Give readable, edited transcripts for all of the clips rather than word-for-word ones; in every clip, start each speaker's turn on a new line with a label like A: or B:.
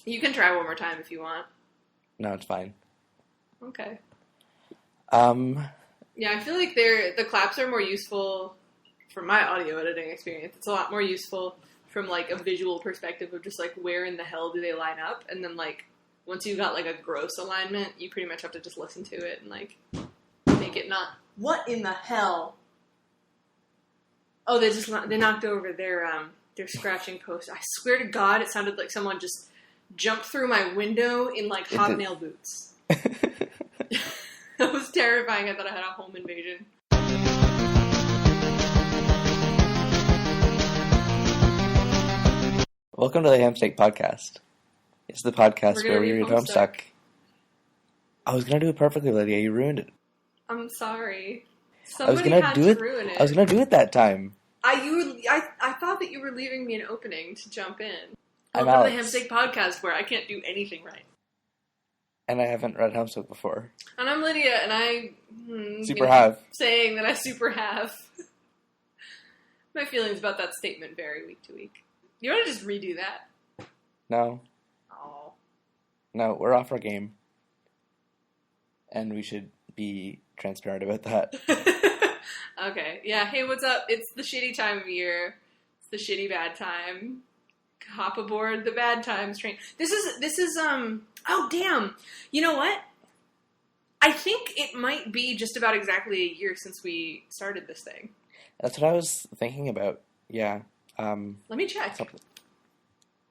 A: You can try one more time if you want.
B: No, it's fine.
A: Okay.
B: Yeah,
A: I feel like the claps are more useful from my audio editing experience. It's a lot more useful from, like, a visual perspective of just, like, where in the hell do they line up? And then, like, once you got, like, a gross alignment, you pretty much have to just listen to it and, like, make it not... What in the hell? Oh, they knocked over their scratching post. I swear to God, it sounded like someone just jumped through my window in, like, hobnail boots. That was terrifying. I thought I had a home invasion.
B: Welcome to the Hamsteak Podcast. It's the podcast where we read Homestuck. I was going to do it perfectly, Lydia. You ruined it.
A: I'm sorry. Somebody had to ruin it.
B: I was going to do it that time.
A: I thought that you were leaving me an opening to jump in.
B: Welcome
A: to the Hamsteak Podcast where I can't do anything right.
B: And I haven't read Homestuck before.
A: And I'm Lydia, and I...
B: super have.
A: Saying that I super have. My feelings about that statement vary week to week. You want to just redo that?
B: No.
A: Oh.
B: No, we're off our game. And we should be transparent about that.
A: Okay. Yeah, hey, what's up? It's the shitty time of year. It's the shitty bad time. Hop aboard the bad times train. This is oh, damn. You know what? I think it might be just about exactly a year since we started this thing.
B: That's what I was thinking about. Yeah.
A: Let me check.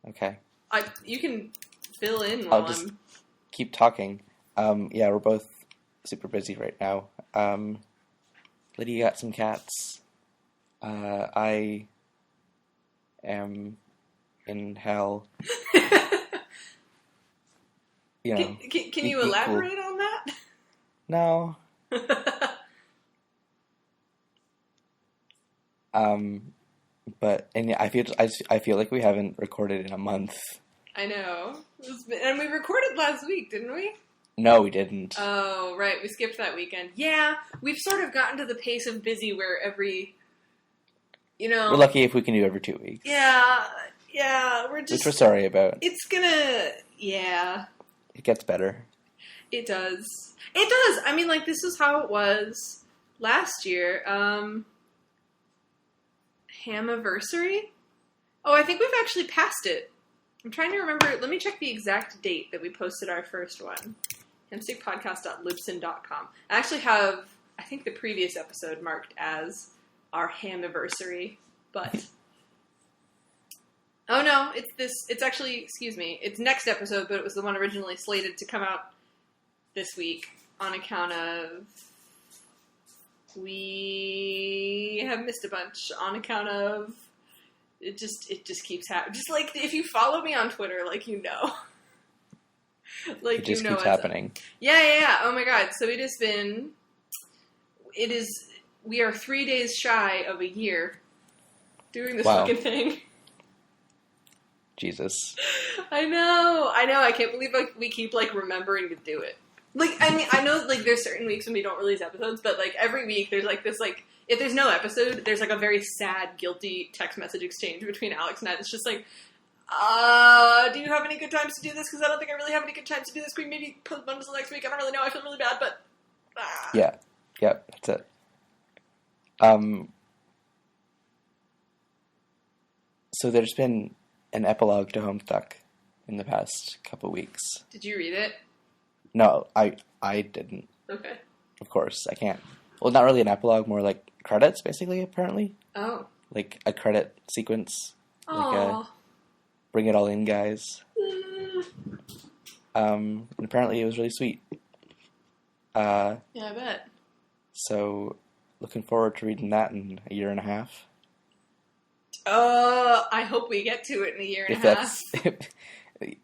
B: Okay.
A: You can fill in while
B: I'll just keep talking. Yeah, we're both super busy right now. Lydia got some cats. I am in hell. You know.
A: Can you elaborate on that?
B: No. But and yeah, I feel like we haven't recorded in a month.
A: I know, and we recorded last week, didn't we?
B: No, we didn't.
A: Oh, right, we skipped that weekend. Yeah, we've sort of gotten to the pace of busy where we're
B: lucky if we can do every 2 weeks.
A: Yeah, we're just...
B: Which we're sorry about.
A: It's gonna... Yeah.
B: It gets better.
A: It does. It does! I mean, like, this is how it was last year. Hamiversary? Oh, I think we've actually passed it. I'm trying to remember... Let me check the exact date that we posted our first one. hamsteakpodcast.libsyn.com. I actually have, I think, the previous episode marked as our Hamiversary, but... Oh no, it's actually, excuse me, it's next episode, but it was the one originally slated to come out this week on account of we have missed a bunch on account of it just keeps happening. Just like if you follow me on Twitter, like you know. Like
B: it just keeps happening.
A: Yeah. Oh my god. So we are 3 days shy of a year doing this fucking thing.
B: Jesus.
A: I know. I can't believe we keep remembering to do it. Like, I mean, I know there's certain weeks when we don't release episodes, but every week there's this if there's no episode, there's a very sad, guilty text message exchange between Alex and I. It's just do you have any good times to do this? Because I don't think I really have any good times to do this. Can we maybe put one until next week? I don't really know. I feel really bad, but
B: yeah, that's it. So there's been an epilogue to Homestuck in the past couple weeks.
A: Did you read it?
B: No, I didn't.
A: Okay.
B: Of course, I can't. Well, not really an epilogue, more like credits, basically, apparently.
A: Oh. Like
B: a credit sequence.
A: Oh.
B: Bring it all in, guys. And apparently it was really sweet.
A: Yeah, I bet.
B: So, looking forward to reading that in a year and a half.
A: I hope we get to it in a year and a half.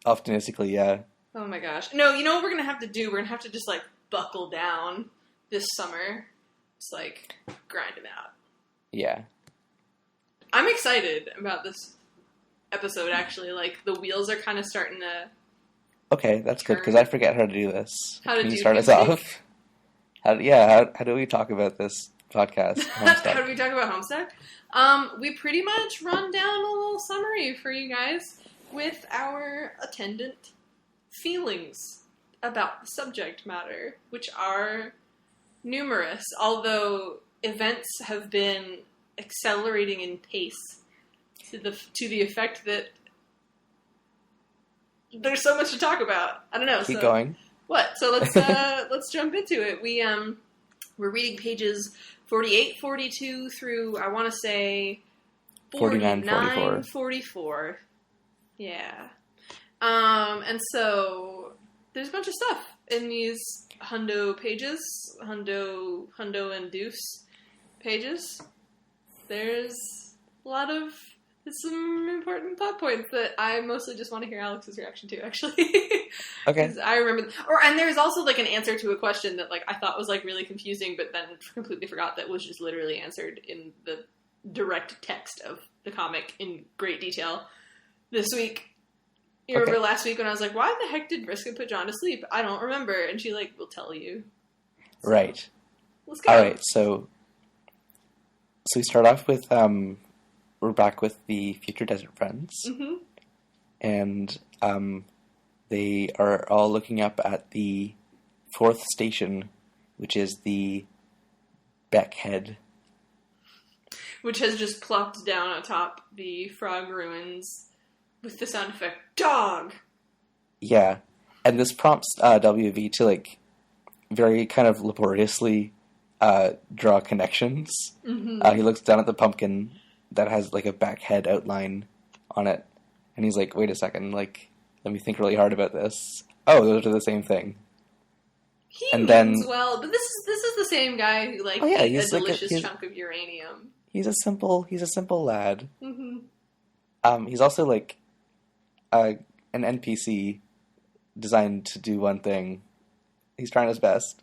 B: Optimistically, yeah.
A: Oh my gosh. No, you know what we're going to have to do? We're going to have to just, buckle down this summer. Just, grind them out.
B: Yeah.
A: I'm excited about this episode, actually. The wheels are kind of starting to
B: Okay, that's good, because I forget how to do this.
A: Can
B: you start us off? How do we talk about this podcast, Homestuck?
A: How do we talk about Homestuck? We pretty much run down a little summary for you guys. with our attendant feelings about the subject matter, which are numerous, although events have been accelerating in pace to the effect that there's so much to talk about. I don't know.
B: Keep going.
A: What? So let's jump into it. We're reading pages 48, 42 through, I want to say 49, 44. Yeah. And so there's a bunch of stuff in these hundo pages, hundo and deuce pages. There's some important plot points that I mostly just want to hear Alex's reaction to, actually.
B: Okay.
A: I remember, and there's also like an answer to a question that like I thought was like really confusing, but then completely forgot that was just literally answered in the direct text of the comic in great detail this week. You remember last week when I was like, why the heck did Vriska put John to sleep? I don't remember. And she like will tell you. So,
B: right.
A: Let's go.
B: All right. So we start off with we're back with the future desert friends, and they are all looking up at the 4th station, which is the Beckhead,
A: which has just plopped down atop the frog ruins with the sound effect dog.
B: Yeah, and this prompts WV to like very kind of laboriously draw connections. He looks down at the pumpkin that has like a back head outline on it, and he's like, wait a second, like, let me think really hard about this. Oh, those are the same thing.
A: He
B: and
A: means
B: then,
A: well, but this is the same guy who like ate a delicious chunk of uranium.
B: He's a simple lad. He's also like an NPC designed to do one thing. He's trying his best.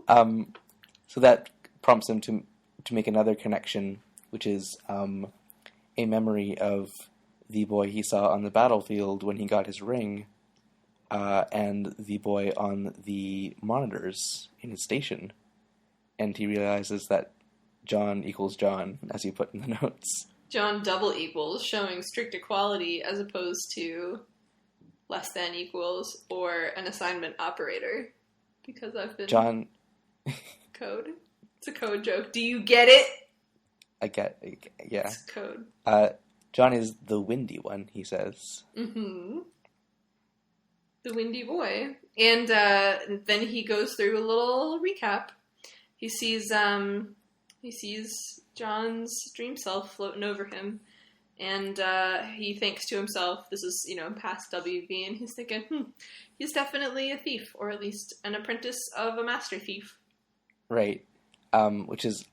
B: So that prompts him to make another connection, which is a memory of the boy he saw on the battlefield when he got his ring, and the boy on the monitors in his station. And he realizes that John equals John, as he put in the notes.
A: John double equals, showing strict equality as opposed to less than equals or an assignment operator. Because I've been...
B: John...
A: Code? It's a code joke. Do you get it?
B: I get... Yeah.
A: It's code.
B: John is the windy one, he says.
A: The windy boy. And then he goes through a little recap. He sees John's dream self floating over him, and he thinks to himself, this is, past WV, and he's thinking, he's definitely a thief, or at least an apprentice of a master thief.
B: Right. Which is,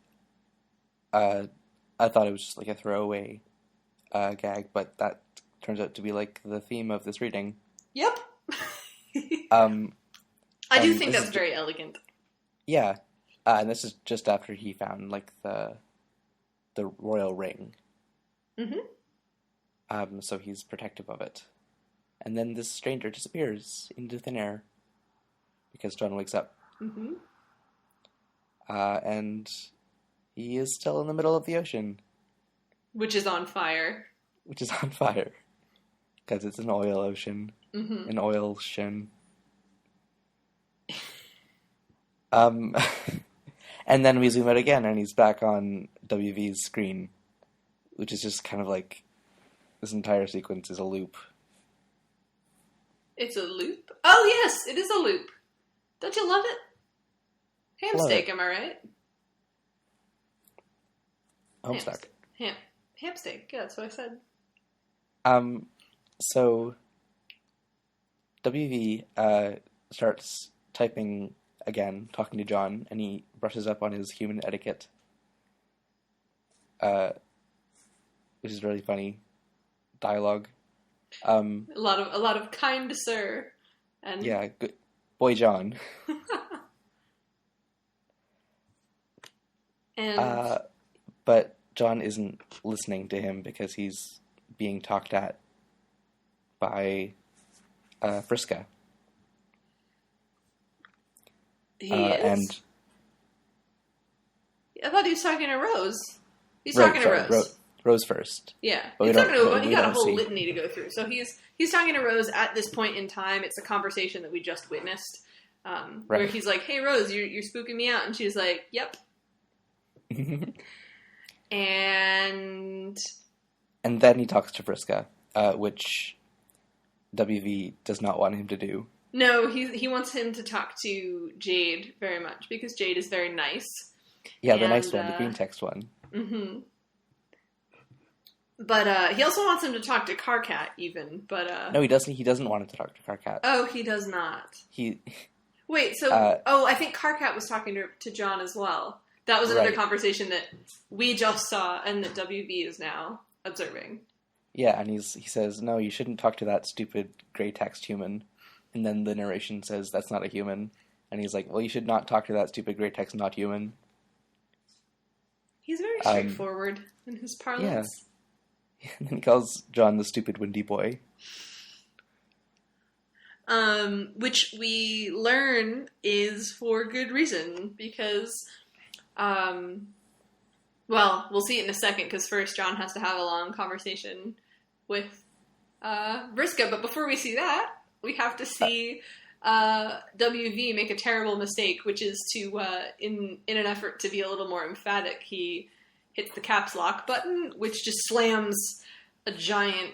B: I thought it was just like a throwaway gag, but that turns out to be like the theme of this reading.
A: Yep. I do think that's very elegant.
B: Yeah. And this is just after he found like the royal ring. So he's protective of it. And then this stranger disappears into thin air because John wakes up. And he is still in the middle of the ocean. Which is on fire. Because it's an oil ocean. An oil shin. And then we zoom out again, and he's back on WV's screen, which is just kind of like this entire sequence is a loop. It's a loop? Oh, yes, it is a loop. Don't you love it? Ham steak, am I right? Homestuck. Ham steak, yeah, that's what I said. So WV starts typing again, talking to John, and he brushes up on his human etiquette, which is really funny dialogue. A lot of kind sir, and yeah, good boy, John. And but John isn't listening to him because he's being talked at by Vriska. He is? And I thought he was talking to Rose. He's talking to Rose. Rose first.
A: Yeah.
B: But
A: He got a whole
B: see.
A: litany to go through. So he's talking to Rose at this point in time. It's a conversation that we just witnessed, where he's like, "Hey, Rose, you're spooking me out," and she's like, "Yep." And
B: then he talks to Vriska, which WV does not want him to do.
A: No, he wants him to talk to Jade very much, because Jade is very nice.
B: Yeah, the nice one, the green text one.
A: Mm-hmm. But he also wants him to talk to Karkat, even. But
B: no, he doesn't. He doesn't want him to talk to Karkat.
A: Oh, he does not. Wait. So, I think Karkat was talking to John as well. That was another conversation that we just saw, and that WV is now observing.
B: Yeah, and he says, "No, you shouldn't talk to that stupid gray text human." And then the narration says, "That's not a human." And he's like, "Well, you should not talk to that stupid gray text not human."
A: He's very straightforward in his parlance.
B: Yeah. And then he calls John the stupid windy boy.
A: Which we learn is for good reason, because, well, we'll see it in a second, because first John has to have a long conversation with Vriska, but before we see that, we have to see WV make a terrible mistake, which is to, in an effort to be a little more emphatic, he hits the caps lock button, which just slams a giant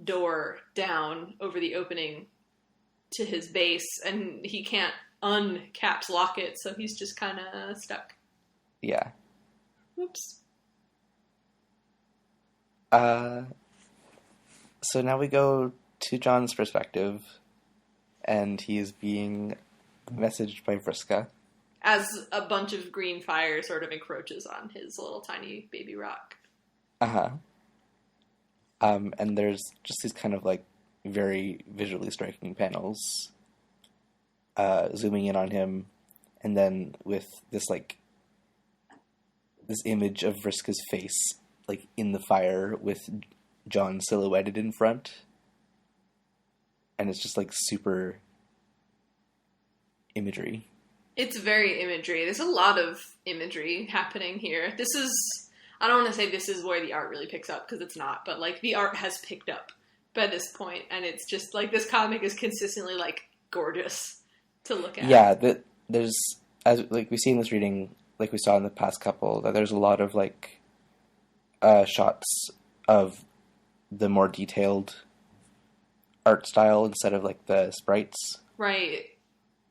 A: door down over the opening to his base, and he can't uncaps lock it, so he's just kind of stuck.
B: Yeah.
A: Whoops.
B: So now we go to John's perspective, and he's being messaged by Vriska.
A: As a bunch of green fire sort of encroaches on his little tiny baby rock.
B: Uh-huh. And there's just these kind of, like, very visually striking panels zooming in on him, and then with this, like, this image of Vriska's face, like, in the fire with John silhouetted in front. And it's just, like, super imagery.
A: It's very imagery. There's a lot of imagery happening here. This is, I don't want to say this is where the art really picks up, because it's not, but, like, the art has picked up by this point, and it's just, like, this comic is consistently, like, gorgeous to look at.
B: Yeah, there's, as, like, we see in this reading, like we saw in the past couple, that there's a lot of, like, shots of the more detailed art style instead of, like, the sprites.
A: Right.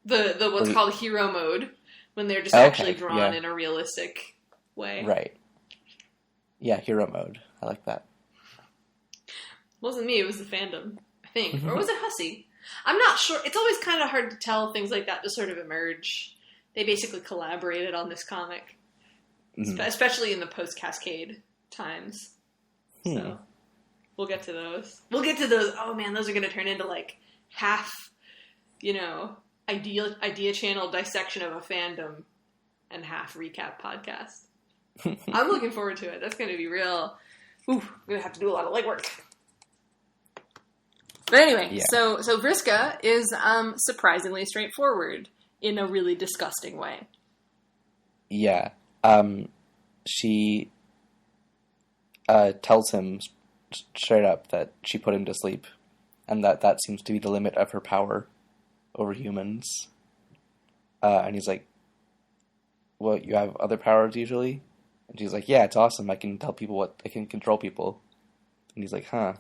A: The what's called hero mode, when they're just actually drawn in a realistic way.
B: Right. Yeah, hero mode. I like that.
A: It wasn't me, it was the fandom, I think. Or was it Hussey? I'm not sure. It's always kind of hard to tell things like that just sort of emerge. They basically collaborated on this comic. Especially in the post-Cascade times. So, we'll get to those. Oh man, those are going to turn into, like, half, idea channel dissection of a fandom and half recap podcast. I'm looking forward to it. That's going to be real. I'm going to have to do a lot of legwork. But anyway, so Vriska is surprisingly straightforward in a really disgusting way.
B: Yeah. She tells him straight up that she put him to sleep, and that seems to be the limit of her power over humans. And he's like, "Well, you have other powers usually?" And she's like, "Yeah, it's awesome. I can tell people I can control people." And he's like, "Huh."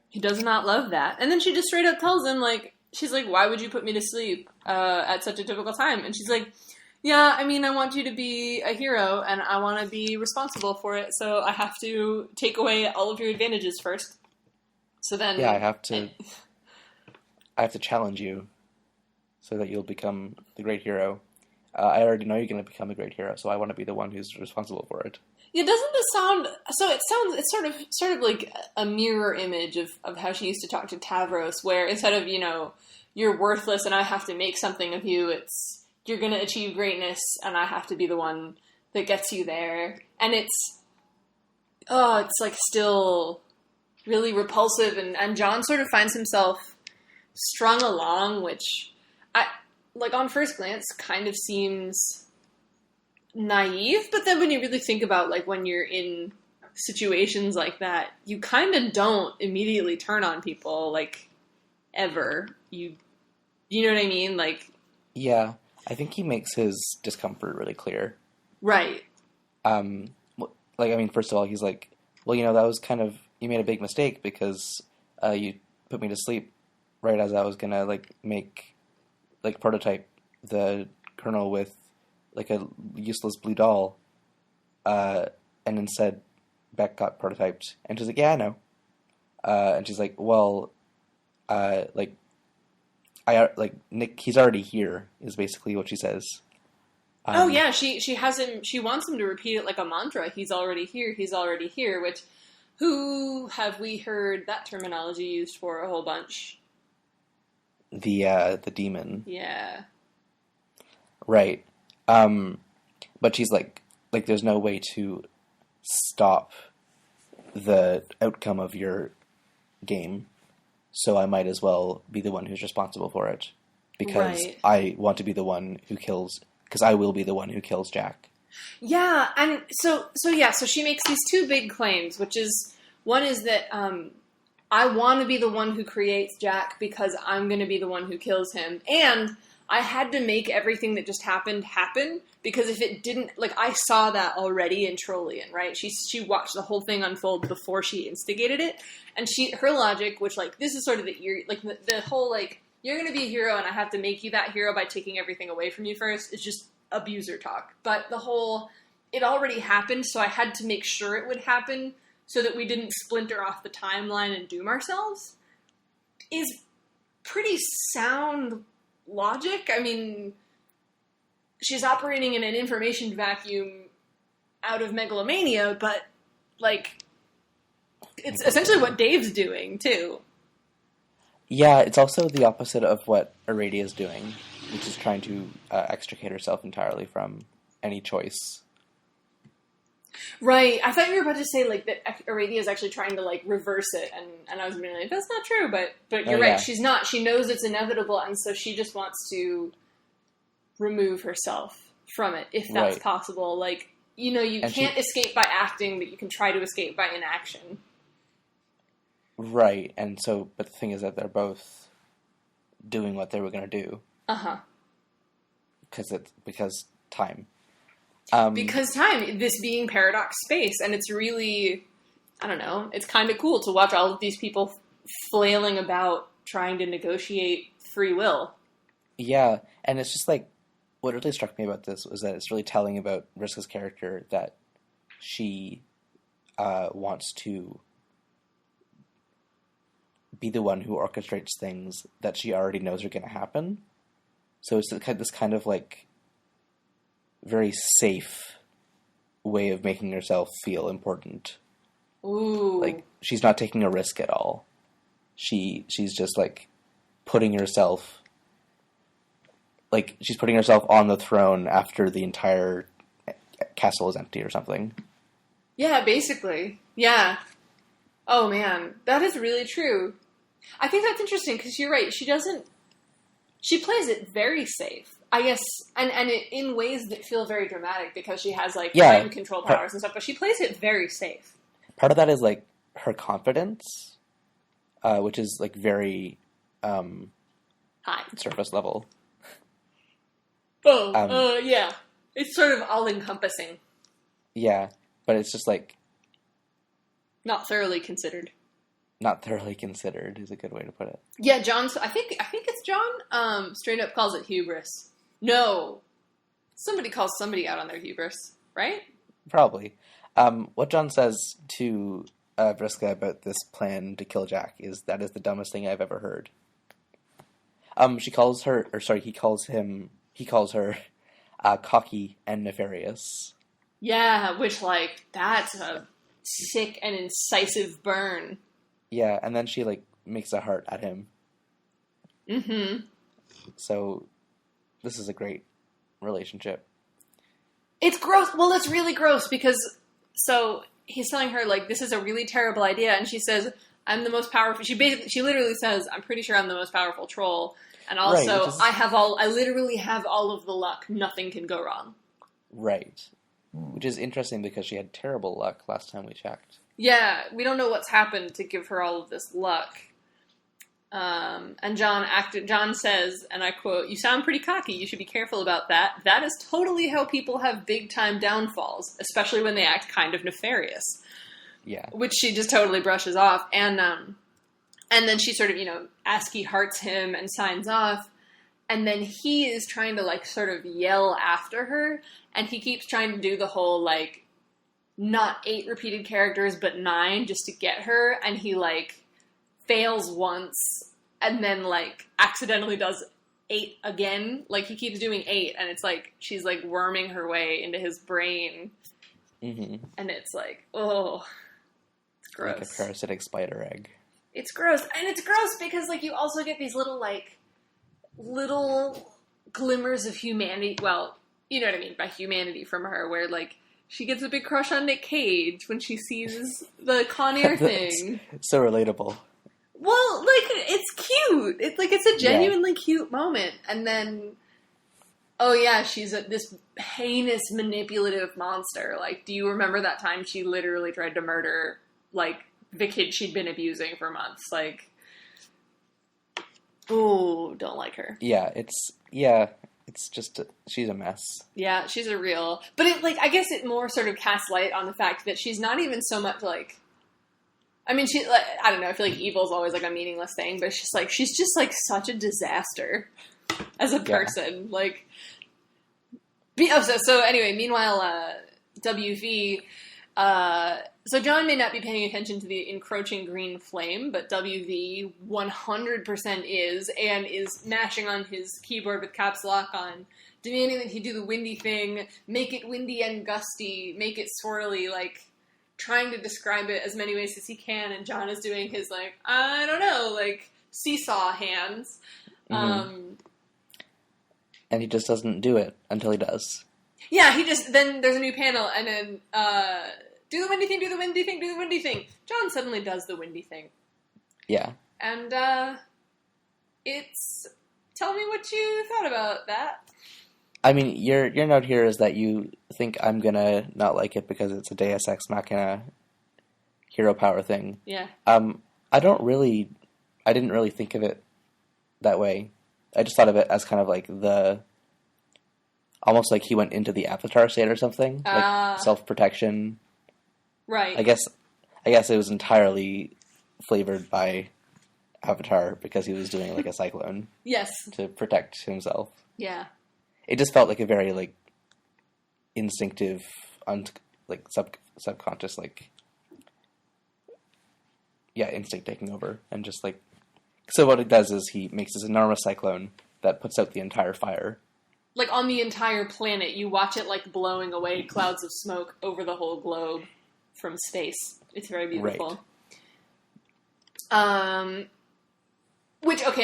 A: He does not love that. And then she just straight up tells him, like, she's like, "Why would you put me to sleep at such a difficult time?" And she's like, "Yeah, I mean, I want you to be a hero, and I want to be responsible for it, so I have to take away all of your advantages first. So then..."
B: Yeah, I have to challenge you so that you'll become the great hero. I already know you're going to become a great hero, so I want to be the one who's responsible for it.
A: Yeah, doesn't this sound... So it's sort of like a mirror image of how she used to talk to Tavros, where instead of, you're worthless and I have to make something of you, it's, you're going to achieve greatness and I have to be the one that gets you there. And it's like still really repulsive, and John sort of finds himself strung along, which, on first glance, kind of seems naive, but then when you really think about, like, when you're in situations like that, you kind of don't immediately turn on people, like, ever. You know what I mean? Like,
B: Yeah, I think he makes his discomfort really clear.
A: right.
B: Like, I mean, first of all, he's like, well, that was kind of, you made a big mistake because you put me to sleep right as I was gonna, like, prototype the kernel with, like, a useless blue doll, and instead Beck got prototyped. And she's like, yeah, I know. And she's like, well, Nick, he's already here, is basically what she says.
A: Oh yeah, she has him. She wants him to repeat it like a mantra. He's already here. He's already here. Which, who have we heard that terminology used for a whole bunch?
B: The demon.
A: Yeah.
B: Right. But she's like, there's no way to stop the outcome of your game, so I might as well be the one who's responsible for it, because
A: Right.
B: I want to be the one who kills. Because I will be the one who kills Jack.
A: Yeah, and so she makes these two big claims, which is, one is that I want to be the one who creates Jack because I'm going to be the one who kills him, and I had to make everything that just happened happen, because if it didn't, like, I saw that already in Trollian, right? She watched the whole thing unfold before she instigated it, and her logic, which, like, this is sort of the whole, like, you're going to be a hero and I have to make you that hero by taking everything away from you first, is just abuser talk. But the whole, it already happened, so I had to make sure it would happen so that we didn't splinter off the timeline and doom ourselves, is pretty sound logic. I mean, she's operating in an information vacuum out of megalomania, but, like, it's essentially what Dave's doing, too.
B: Yeah, it's also the opposite of what Aradia is doing, which is trying to extricate herself entirely from any choice.
A: Right. I thought you were about to say, like, that Aradia is actually trying to, like, reverse it, and I was being like, that's not true, but you're right,
B: Yeah.
A: she's not. She knows it's inevitable, and so she just wants to remove herself from it, if that's
B: Right.
A: possible. Like, you
B: And
A: can't escape by acting, but you can try to escape by inaction.
B: Right, and so, but the thing is that they're both doing what they were going to do.
A: Uh-huh.
B: Because time.
A: Because time, this being paradox space, and it's really, I don't know, it's kind of cool to watch all of these people flailing about trying to negotiate free will.
B: Yeah, and it's just like, what really struck me about this was that it's really telling about Vriska's character, that she wants to be the one who orchestrates things that she already knows are going to happen. So it's this kind of, like, very safe way of making herself feel important.
A: Ooh.
B: Like, she's not taking a risk at all. She's just, like, putting herself on the throne after the entire castle is empty or something.
A: Yeah, basically. Yeah. Oh, man. That is really true. I think that's interesting, because you're right. She plays it very safe, I guess, and in ways that feel very dramatic, because she has, like, mind control powers and stuff, but she plays it very safe.
B: Part of that is, like, her confidence, which is, like, very
A: High.
B: surface level.
A: Yeah. It's sort of all-encompassing.
B: Yeah, but it's just, like...
A: Not thoroughly considered.
B: Not thoroughly considered is a good way to put it.
A: Yeah, John, I think it's John, straight up calls it hubris. No. Somebody calls somebody out on their hubris, right?
B: Probably. What John says to Vriska about this plan to kill Jack is, that is the dumbest thing I've ever heard. He calls her cocky and nefarious.
A: Yeah, which, like, that's a sick and incisive burn.
B: Yeah, and then she, like, makes a heart at him.
A: Mm-hmm.
B: So, this is a great relationship.
A: It's gross. Well, it's really gross, because, so, he's telling her, like, this is a really terrible idea, and she says, I'm the most powerful, she literally says, I'm pretty sure I'm the most powerful troll, and also,
B: Right,
A: I literally have all of the luck, nothing can go wrong.
B: Right. Which is interesting because she had terrible luck last time we checked.
A: Yeah, we don't know what's happened to give her all of this luck. And John says, and I quote, "You sound pretty cocky. You should be careful about that. That is totally how people have big-time downfalls, especially when they act kind of nefarious."
B: Yeah.
A: Which she just totally brushes off. And then she sort of, ASCII hearts him and signs off. And then he is trying to, like, sort of yell after her. And he keeps trying to do the whole, like, not 8 repeated characters, but 9 just to get her. And he, like, fails once and then, like, accidentally does 8 again. Like, he keeps doing 8, and it's like she's, like, worming her way into his brain.
B: Mm-hmm.
A: And it's like, oh, it's gross.
B: Like a parasitic spider egg.
A: It's gross. And it's gross because, like, you also get these little glimmers of humanity. Well, you know what I mean by humanity from her, where, like, she gets a big crush on Nick Cage when she sees the Con Air thing.
B: So relatable.
A: Well, like, it's cute. It's a genuinely cute moment. And then, oh yeah, she's this heinous, manipulative monster. Like, do you remember that time she literally tried to murder, like, the kid she'd been abusing for months? Like, ooh, don't like her.
B: Yeah, it's just, she's a mess.
A: Yeah, she's a real... But, I guess it more sort of casts light on the fact that she's not even so much, like... I mean, I don't know, I feel like evil's always, like, a meaningless thing, but it's just, like, she's just, like, such a disaster as a person. Yeah. Like... So anyway, meanwhile, WV... So John may not be paying attention to the encroaching green flame, but WV 100% is, and is mashing on his keyboard with caps lock on, demanding that he do the windy thing, make it windy and gusty, make it swirly, like, trying to describe it as many ways as he can, and John is doing his, like, I don't know, like, seesaw hands.
B: Mm-hmm. And he just doesn't do it until he does.
A: Yeah, then there's a new panel, and then, do the windy thing, do the windy thing, do the windy thing. John suddenly does the windy thing.
B: Yeah.
A: And, tell me what you thought about that.
B: I mean, your note here is that you think I'm gonna not like it because it's a Deus Ex Machina hero power thing.
A: Yeah.
B: I didn't really think of it that way. I just thought of it as kind of like almost like he went into the Avatar state or something. Like self-protection.
A: Right.
B: I guess it was entirely flavored by Avatar because he was doing like a cyclone.
A: Yes.
B: To protect himself.
A: Yeah.
B: It just felt like a very like instinctive, subconscious instinct taking over, and just like so. What it does is he makes this enormous cyclone that puts out the entire fire.
A: Like on the entire planet, you watch it like blowing away clouds of smoke over the whole globe from space. It's very beautiful. Right.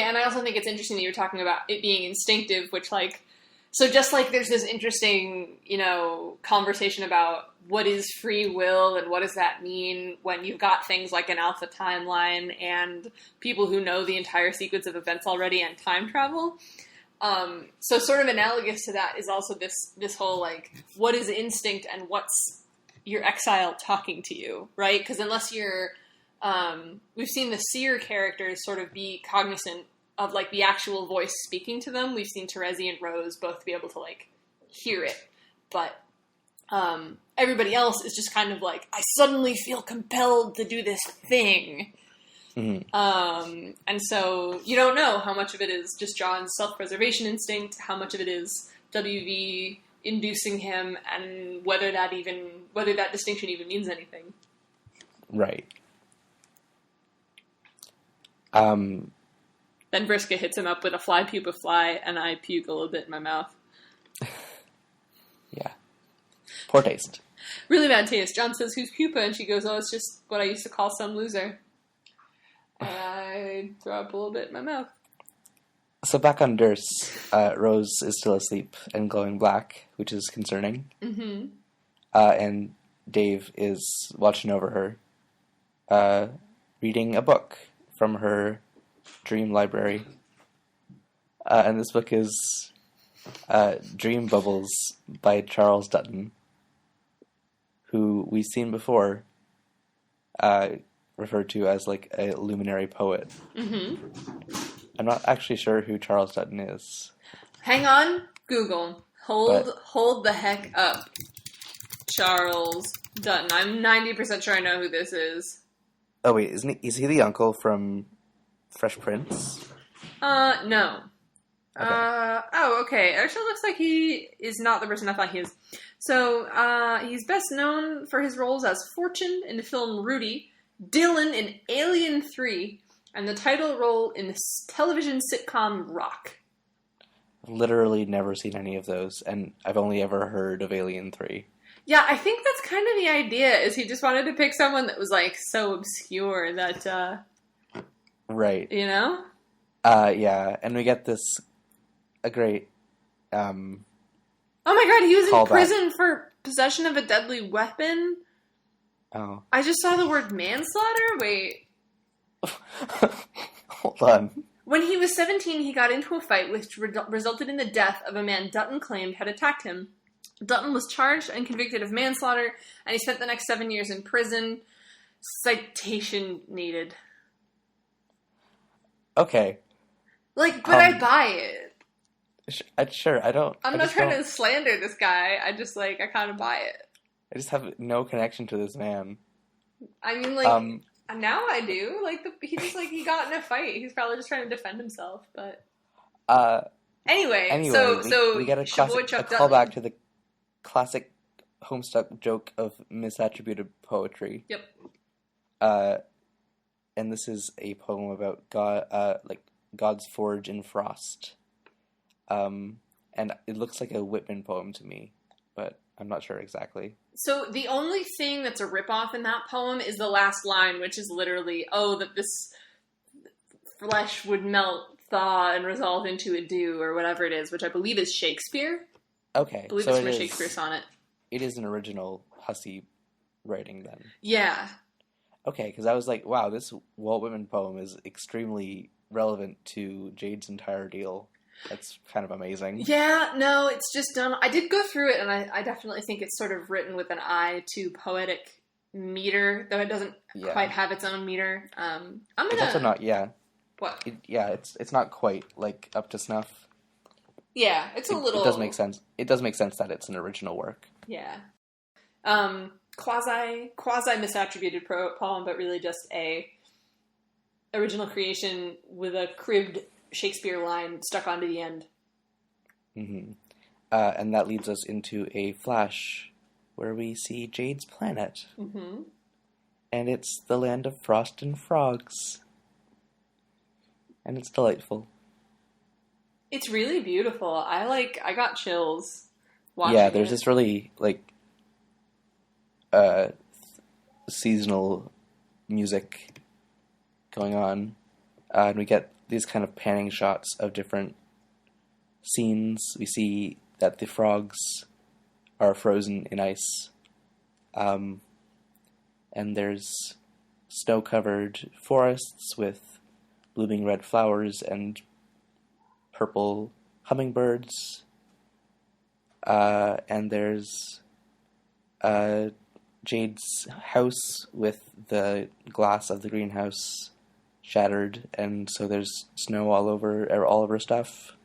A: And I also think it's interesting that you're talking about it being instinctive, which like, so just like there's this interesting, conversation about what is free will and what does that mean when you've got things like an alpha timeline and people who know the entire sequence of events already and time travel. So sort of analogous to that is also this whole like, what is instinct and what's your exile talking to you, right? Because unless you're, we've seen the seer characters sort of be cognizant of like the actual voice speaking to them. We've seen Terezi and Rose both be able to like hear it, but everybody else is just kind of like, I suddenly feel compelled to do this thing. Mm-hmm. And so you don't know how much of it is just John's self-preservation instinct, how much of it is WV inducing him, and whether that distinction even means anything.
B: Right.
A: Then Vriska hits him up with a fly puke of fly, and I puke a little bit in my mouth.
B: Yeah. Poor taste.
A: Really bad taste. John says, who's pupa? And she goes, oh, it's just what I used to call some loser. And I throw up a little bit in my mouth.
B: So back on Durst, Rose is still asleep and glowing black, which is concerning. Mm-hmm. And Dave is watching over her, reading a book from her dream library. And this book is Dream Bubbles by Charles Dutton, who we've seen before, referred to as like a luminary poet.
A: Mm-hmm.
B: I'm not actually sure who Charles Dutton is.
A: Hang on, Google. Hold the heck up. Charles Dutton. I'm 90% sure I know who this is.
B: Oh wait, is he the uncle from Fresh Prince?
A: No.
B: Okay.
A: Okay. It actually looks like he is not the person I thought he is. So, he's best known for his roles as Fortune in the film Rudy, Dylan in Alien 3, and the title role in the television sitcom Rock.
B: Literally never seen any of those, and I've only ever heard of Alien 3.
A: Yeah, I think that's kind of the idea, is he just wanted to pick someone that was, like, so obscure that,
B: Right.
A: You know?
B: Yeah, and we get a great,
A: Oh my god, he was in
B: callback.
A: prison for possession of a deadly weapon?
B: Oh.
A: I just saw the word manslaughter? Wait.
B: Hold on.
A: When he was 17, he got into a fight which resulted in the death of a man Dutton claimed had attacked him. Dutton was charged and convicted of manslaughter, and he spent the next 7 years in prison. Citation needed.
B: Okay.
A: Like, but I buy it.
B: Sure, I don't...
A: I'm not trying to slander this guy. I just, like, I kind of buy it.
B: I just have no connection to this man.
A: I mean, like, now I do. Like, he just, like, he got in a fight. He's probably just trying to defend himself, but... Anyway, so
B: we get a callback to the classic Homestuck joke of misattributed poetry.
A: Yep.
B: And this is a poem about God's forge in frost. And it looks like a Whitman poem to me, but I'm not sure exactly.
A: So the only thing that's a ripoff in that poem is the last line, which is literally, that this flesh would melt, thaw, and resolve into a dew, or whatever it is, which I believe is Shakespeare.
B: Okay.
A: I believe it's from a Shakespeare sonnet.
B: It is an original Hussey writing, then.
A: Yeah.
B: Okay, because I was like, wow, this Walt Whitman poem is extremely relevant to Jade's entire deal. That's kind of amazing.
A: Yeah, no, it's just done. I did go through it, and I definitely think it's sort of written with an eye to poetic meter, though it doesn't quite have its own meter. I'm gonna...
B: It's also not,
A: What?
B: It's not quite, like, up to snuff.
A: Yeah, it's a little...
B: It does make sense. It does make sense that it's an original work.
A: Yeah. Quasi misattributed poem, but really just a original creation with a cribbed Shakespeare line stuck onto the end.
B: Mm-hmm. And that leads us into a flash where we see Jade's planet.
A: Mm-hmm.
B: And it's the land of frost and frogs. And it's delightful.
A: It's really beautiful. I got chills watching
B: Yeah, there's this really, seasonal music going on. And we get these kind of panning shots of different scenes. We see that the frogs are frozen in ice. And there's snow-covered forests with blooming red flowers and purple hummingbirds. And there's Jade's house with the glass of the greenhouse shattered, and so there's snow all over her stuff.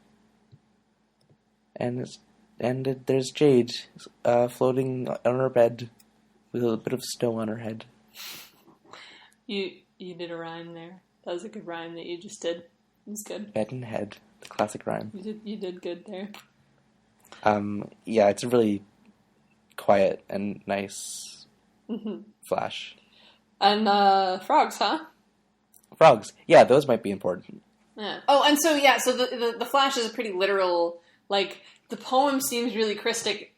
B: And there's Jade floating on her bed with a bit of snow on her head.
A: You did a rhyme there. That was a good rhyme that you just did. It was good.
B: Bed and head, the classic rhyme.
A: You did good there.
B: Yeah, it's a really quiet and nice flash.
A: And frogs, huh?
B: Frogs. Yeah, those might be important.
A: Yeah. Oh, and so the flash is a pretty literal, like, the poem seems really cryptic,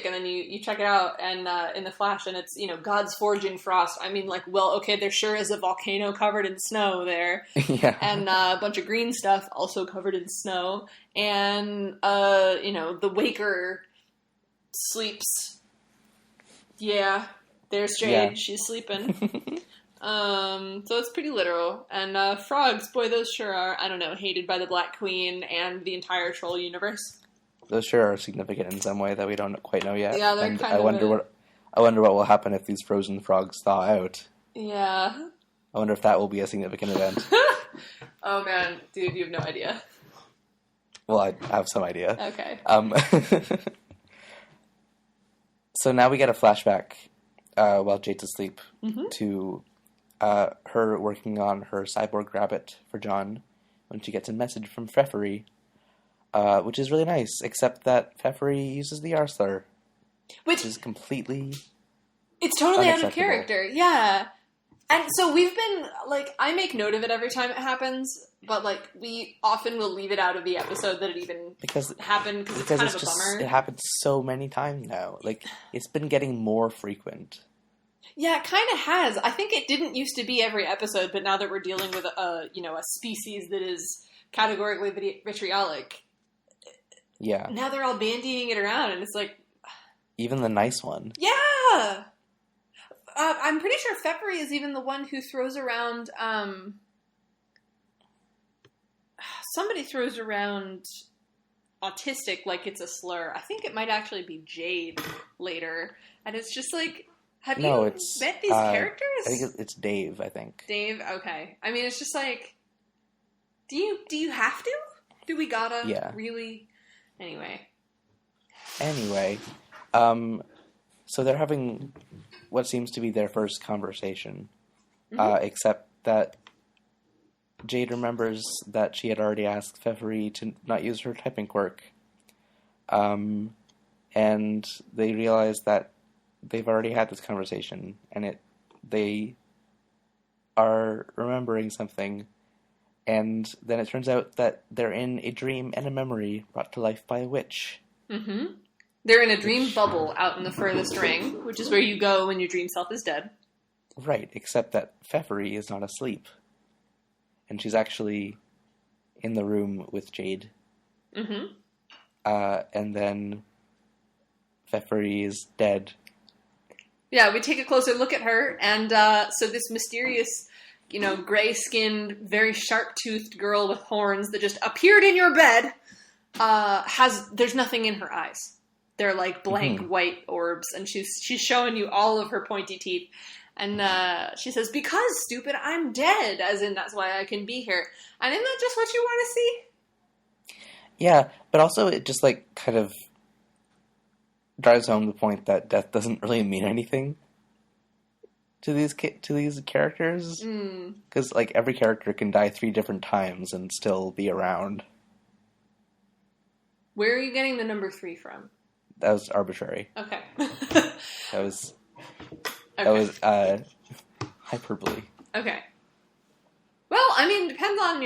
A: and then you check it out, and in the flash, and it's, God's forge in frost. I mean, like, well, okay, there sure is a volcano covered in snow there.
B: Yeah.
A: And a bunch of green stuff also covered in snow. And, the waker sleeps. Yeah, there's Jade. Yeah. She's sleeping. So it's pretty literal. And frogs, boy, those sure are, I don't know, hated by the Black Queen and the entire troll universe.
B: those sure are significant in some way that we don't quite know yet.
A: Yeah, they're
B: and
A: kind
B: I
A: of
B: wonder what will happen if these frozen frogs thaw out.
A: Yeah.
B: I wonder if that will be a significant event.
A: Oh man, dude, you have no idea.
B: Well, I have some idea.
A: Okay.
B: So now we get a flashback while Jade's asleep
A: Mm-hmm.
B: to her working on her cyborg rabbit for John when she gets a message from Pfeffery, which is really nice, except that Pfeffery uses the R slur, which is completely
A: It's totally out of
B: unacceptable.
A: character, yeah. And so we've been, like, I make note of it every time it happens, but, like, we often will leave it out of the episode that it even happened, because it's kind of a bummer.
B: It happens so many times now. Like, it's been getting more frequent.
A: Yeah, it kind of has. I think it didn't used to be every episode, but now that we're dealing with a species that is categorically vitriolic,
B: yeah.
A: Now they're all bandying it around, and it's like...
B: Even the nice one.
A: Yeah! I'm pretty sure Pfeffery is even the one who throws around, somebody throws around autistic like it's a slur. I think it might actually be Jade later. And it's just like, have you met these characters?
B: I think it's Dave, I think.
A: Dave? Okay. I mean, it's just like, do you have to? Do we gotta?
B: Yeah.
A: Really? Anyway,
B: so they're having what seems to be their first conversation, except that Jade remembers that she had already asked Pfeffery to not use her typing quirk, and they realize that they've already had this conversation, and they are remembering something, and then it turns out that they're in a dream and a memory brought to life by a witch.
A: Mm-hmm. They're in a dream bubble out in the furthest ring, which is where you go when your dream self is dead.
B: Right, except that Pfeffery is not asleep. And she's actually in the room with Jade.
A: Mm-hmm.
B: And then Pfeffery is dead.
A: Yeah, we take a closer look at her, and so this mysterious, gray-skinned, very sharp-toothed girl with horns that just appeared in your bed there's nothing in her eyes. They're like blank white orbs, and she's showing you all of her pointy teeth. And she says, "Because, stupid, I'm dead," as in that's why I can be here. And isn't that just what you want to see?
B: Yeah, but also it just like kind of drives home the point that death doesn't really mean anything to these characters. Because like every character can die 3 different times and still be around.
A: Where are you getting the number 3 from?
B: That was arbitrary.
A: Okay.
B: That was hyperbole.
A: Okay. Well, I mean, depending on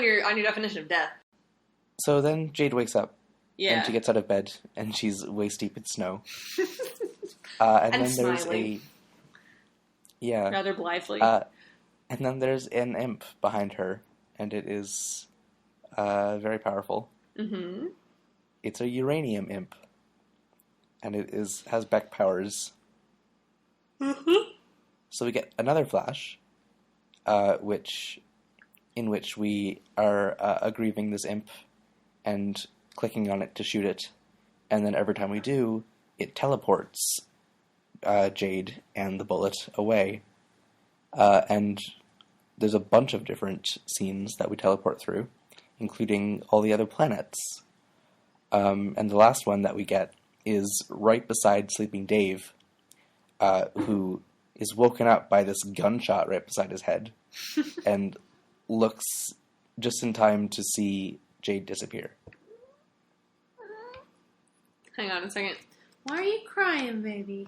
A: your definition of death.
B: So then Jade wakes up.
A: Yeah.
B: And she gets out of bed, and she's waist deep in snow. And then
A: smiling.
B: there's
A: rather blithely.
B: And then there's an imp behind her, and it is very powerful.
A: Mm-hmm.
B: It's a uranium imp, and it has Beck powers.
A: Mm-hmm.
B: So we get another flash, in which we are aggrieving this imp and clicking on it to shoot it, and then every time we do, it teleports Jade and the bullet away. And there's a bunch of different scenes that we teleport through, including all the other planets. And the last one that we get is right beside sleeping Dave, who is woken up by this gunshot right beside his head, and looks just in time to see Jade disappear.
A: Hang on a second. Why are you crying, baby?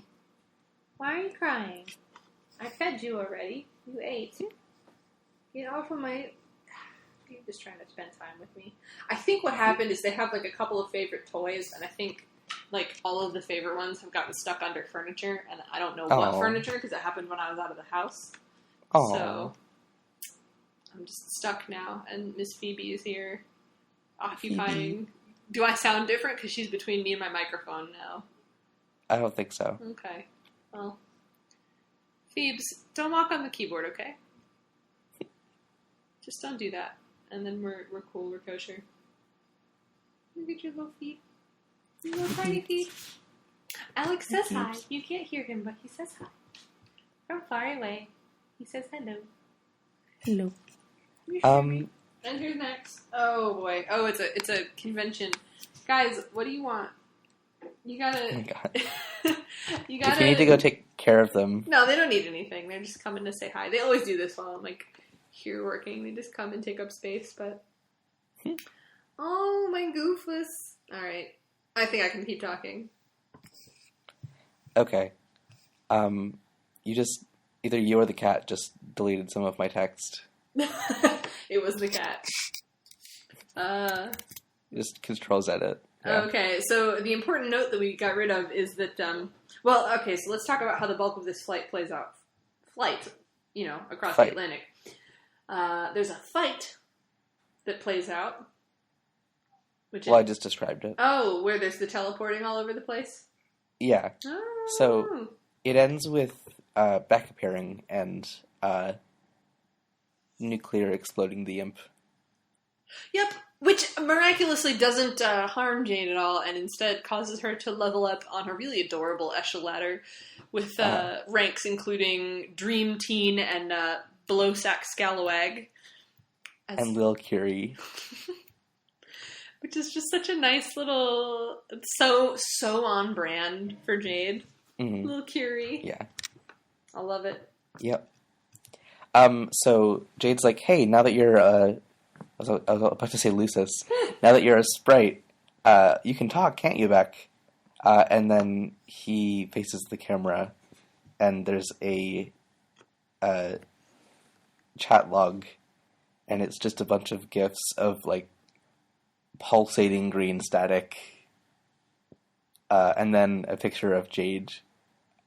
A: Why are you crying? I fed you already. You ate. Get off of my... You're just trying to spend time with me. I think what happened is they have like a couple of favorite toys, and I think like all of the favorite ones have gotten stuck under furniture, and I don't know what furniture because it happened when I was out of the house.
B: Oh.
A: So I'm just stuck now, and Miss Phoebe is here occupying...
B: Phoebe.
A: Do I sound different because she's between me and my microphone now?
B: I don't think so.
A: Okay. Well, Phoebes, don't walk on the keyboard, okay? Just don't do that. And then we're cool, we're kosher. Look at your little feet. Your little tiny feet. Alex says hi. You can't hear him, but he says hi. From far away, he says hello.
B: Hello.
A: And who's next? Oh boy. Oh, it's a convention. Guys, what do you want? You gotta.
B: Oh my god.
A: You gotta.
B: If you need to go take care of them.
A: No, they don't need anything. They're just coming to say hi. They always do this while I'm like here working. They just come and take up space. But oh, my goofus. All right, I think I can keep talking.
B: Okay. You just either you or the cat just deleted some of my text.
A: It was the cat.
B: Just Control Z it. Yeah.
A: Okay, so the important note that we got rid of is that, well, okay, so let's talk about how the bulk of this flight plays out. Across the Atlantic. There's a fight that plays out.
B: I just described it.
A: Oh, where there's the teleporting all over the place?
B: Yeah.
A: Oh.
B: So, it ends with Beck appearing and nuclear exploding the imp.
A: Yep, which miraculously doesn't harm Jade at all, and instead causes her to level up on a really adorable echelon ladder with ranks including Dream Teen and Blowsack Scalawag.
B: And Lil Curie.
A: Which is just such a nice little... So on brand for Jade.
B: Mm-hmm.
A: Lil Curie.
B: Yeah.
A: I love it.
B: Yep. So Jade's like, hey, now that you're I was about to say Lucis. Now that you're a sprite, you can talk, can't you, Beck? And then he faces the camera, and there's a chat log, and it's just a bunch of GIFs of, like, pulsating green static, and then a picture of Jade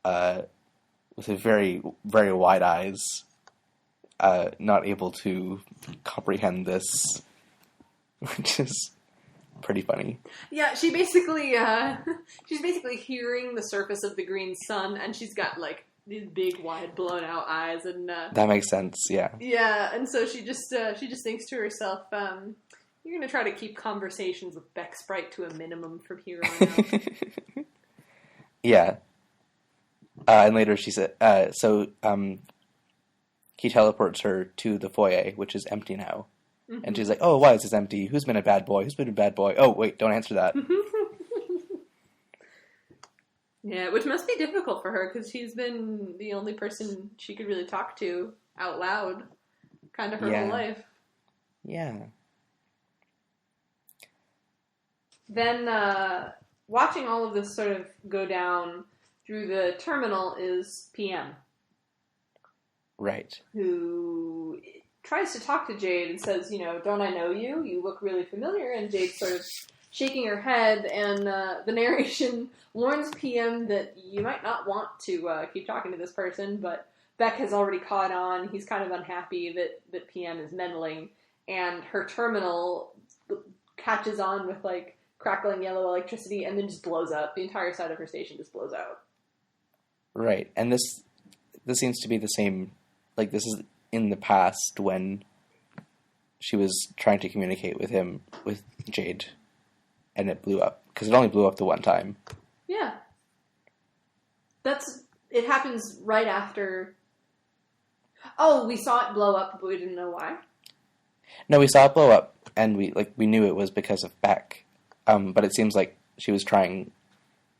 B: with a very, very wide eyes, not able to comprehend this, which is pretty funny.
A: Yeah, she's basically hearing the surface of the green sun, and she's got like these big, wide, blown out eyes, and
B: that makes sense. Yeah.
A: Yeah, and so she just thinks to herself, "You're gonna try to keep conversations with Beck Sprite to a minimum from here on out."
B: Yeah. And later she said, he teleports her to the foyer, which is empty now. Mm-hmm. And she's like, oh, why is this empty? Who's been a bad boy? Who's been a bad boy? Oh, wait, don't answer that.
A: Yeah, which must be difficult for her, because she's been the only person she could really talk to out loud kind of her whole life. Yeah. Then, watching all of this sort of go down through the terminal is PM.
B: Right.
A: Who tries to talk to Jade and says, don't I know you? You look really familiar. And Jade's sort of shaking her head, and the narration warns PM that you might not want to keep talking to this person, but Beck has already caught on. He's kind of unhappy that PM is meddling, and her terminal catches on with, like, crackling yellow electricity and then just blows up. The entire side of her station just blows out.
B: Right, and this seems to be the same, like, this is in the past when she was trying to communicate with Jade, and it blew up, because it only blew up the one time. Yeah. It happens right after... Oh, we saw it blow up, but we didn't know why? No, we saw it blow up, and we knew it was because of Beck. But it seems like she was trying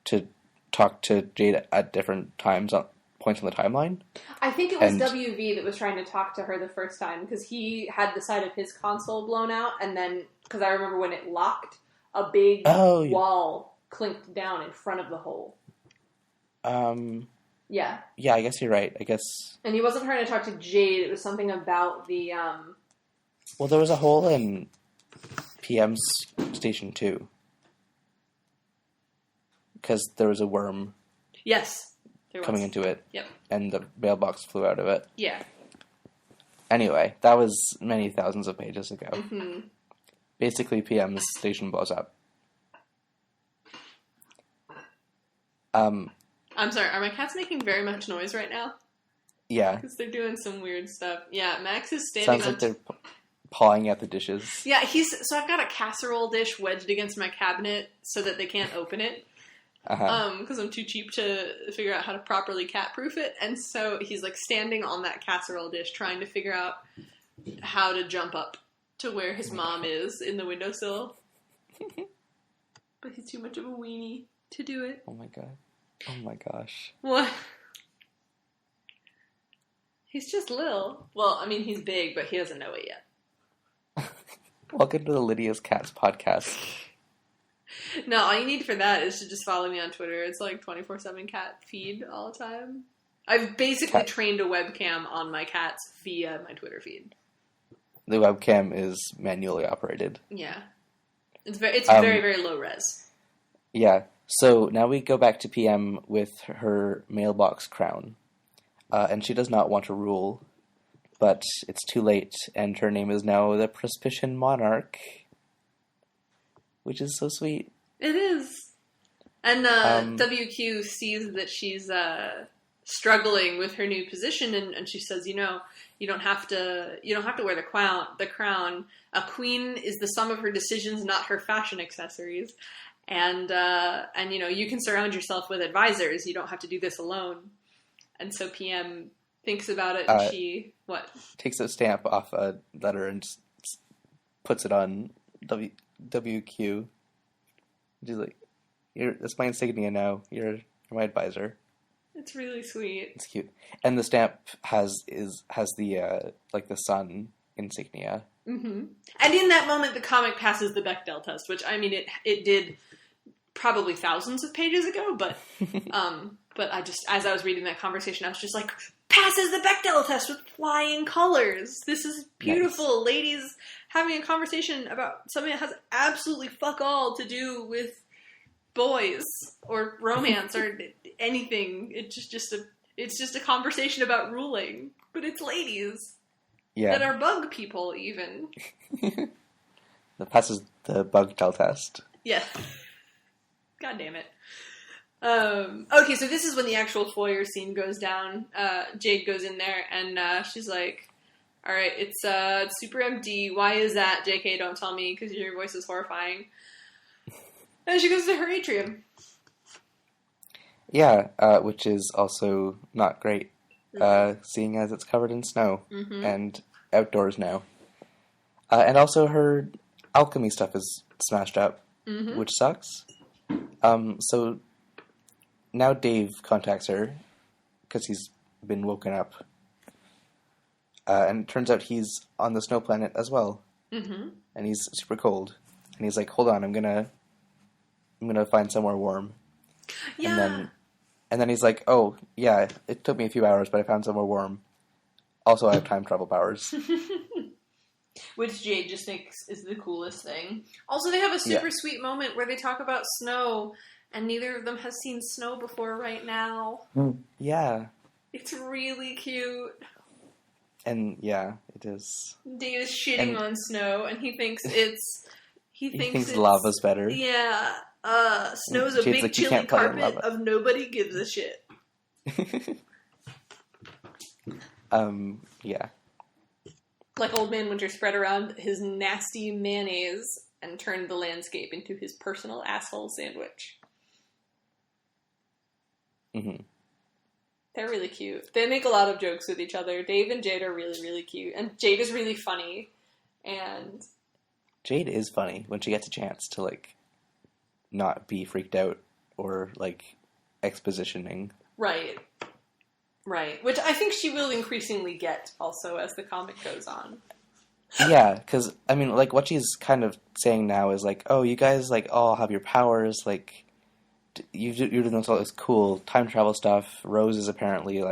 B: to talk to Jade at different points on the timeline. I think it was WV that was trying to talk to her the first time, because he had the side of his console blown out, and then, because I remember when it locked, a big wall clinked down in front of the hole. Yeah. Yeah, I guess you're right. I guess. And he wasn't trying to talk to Jade. It was something about the, Well, there was a hole in PM's station, too. Because there was a worm. Yes. Coming into it. Yep. And the mailbox flew out of it. Yeah. Anyway, that was many thousands of pages ago. Mm-hmm. Basically, PM's station blows up. I'm sorry, are my cats making very much noise right now? Yeah. Because they're doing some weird stuff. Yeah, Max is standing on... Sounds like they're pawing at the dishes.
A: Yeah, so I've got a casserole dish wedged against my cabinet so that they can't open it. Because I'm too cheap to figure out how to properly cat-proof it. And so he's, like, standing on that casserole dish trying to figure out how to jump up to where his mom is in the windowsill. But he's too much of a weenie to do it.
B: Oh my god. Oh my gosh.
A: What? He's just little. Well, I mean, he's big, but he doesn't know it yet.
B: Welcome to the Lydia's Cats podcast.
A: No, all you need for that is to just follow me on Twitter. It's like 24/7 cat feed all the time. I've basically trained a webcam on my cats via my Twitter feed.
B: The webcam is manually operated.
A: Yeah. It's very, very low res.
B: Yeah. So now we go back to PM with her mailbox crown. And she does not want to rule, but it's too late, and her name is now the Prospician Monarch, which is so sweet.
A: It is. And WQ sees that she's struggling with her new position, and she says, you don't have to wear the crown. A queen is the sum of her decisions, not her fashion accessories. And you can surround yourself with advisors. You don't have to do this alone. And so PM thinks about it, and she
B: takes a stamp off a letter and just puts it on WQ. She's like, "That's my insignia now. You're my advisor."
A: It's really sweet.
B: It's cute, and the stamp has the the sun insignia.
A: Mm-hmm. And in that moment, the comic passes the Bugdel test, which I mean, it did probably thousands of pages ago, but but as I was reading that conversation, I was just like, passes the Bugdel test with flying colors. This is beautiful. Nice. Ladies having a conversation about something that has absolutely fuck all to do with boys or romance or anything. It's just a conversation about ruling, but it's ladies that are bug people even.
B: That passes the Bugdel test.
A: Yeah. God damn it. Okay, so this is when the actual foyer scene goes down. Jade goes in there, and she's like, alright, it's super empty. Why is that? JK, don't tell me, because your voice is horrifying. And she goes to her atrium.
B: Yeah, which is also not great, seeing as it's covered in snow, and outdoors now. And also her alchemy stuff is smashed up, which sucks. So now Dave contacts her because he's been woken up, and it turns out he's on the snow planet as well, and he's super cold. And he's like, "Hold on, I'm gonna find somewhere warm."
A: Yeah.
B: And then he's like, "Oh yeah, it took me a few hours, but I found somewhere warm. Also, I have time travel powers."
A: Which Jade just thinks is the coolest thing. Also, they have a super sweet moment where they talk about snow, and neither of them has seen snow before right now.
B: Yeah.
A: It's really cute.
B: And yeah, it is.
A: Dave is shitting on snow, and he thinks it's...
B: He thinks lava's better.
A: Yeah. Snow's a big chilly carpet of nobody gives a shit.
B: Yeah.
A: Like Old Man Winter spread around his nasty mayonnaise and turned the landscape into his personal asshole sandwich. They're really cute. They make a lot of jokes with each other. Dave and Jade are really, really cute. And Jade is really funny. And
B: Jade is funny when she gets a chance to, not be freaked out or, expositioning.
A: Right. Which I think she will increasingly get also as the comic goes on.
B: Yeah, because, I mean, what she's kind of saying now is, oh, you guys, all have your powers, you're doing all this cool time travel stuff. Rose is apparently,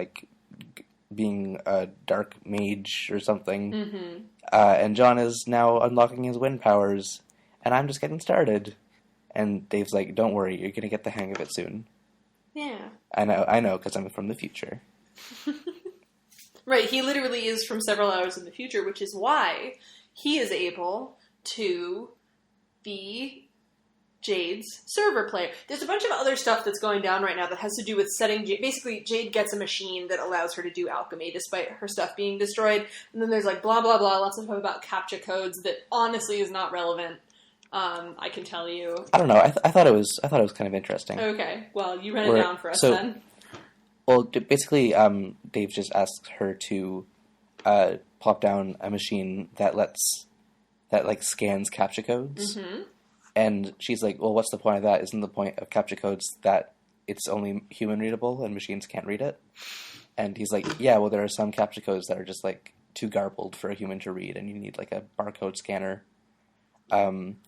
B: being a dark mage or something. And John is now unlocking his wind powers, and I'm just getting started. And Dave's like, don't worry, you're going to get the hang of it soon.
A: Yeah.
B: I know, because I'm from the future.
A: Right, he literally is from several hours in the future, which is why he is able to be Jade's server player. There's a bunch of other stuff that's going down right now that has to do with setting Jade. Basically, Jade gets a machine that allows her to do alchemy despite her stuff being destroyed. And then there's like blah, blah, blah, lots of stuff about CAPTCHA codes that honestly is not relevant. I can tell you.
B: I don't know. I thought it was kind of interesting.
A: Okay. Well, you run it down for us then.
B: Well, basically, Dave just asks her to plop down a machine that scans CAPTCHA codes.
A: Mm-hmm.
B: And she's like, well, what's the point of that? Isn't the point of CAPTCHA codes that it's only human readable and machines can't read it? And he's like, yeah, well, there are some CAPTCHA codes that are just like too garbled for a human to read, and you need like a barcode scanner. And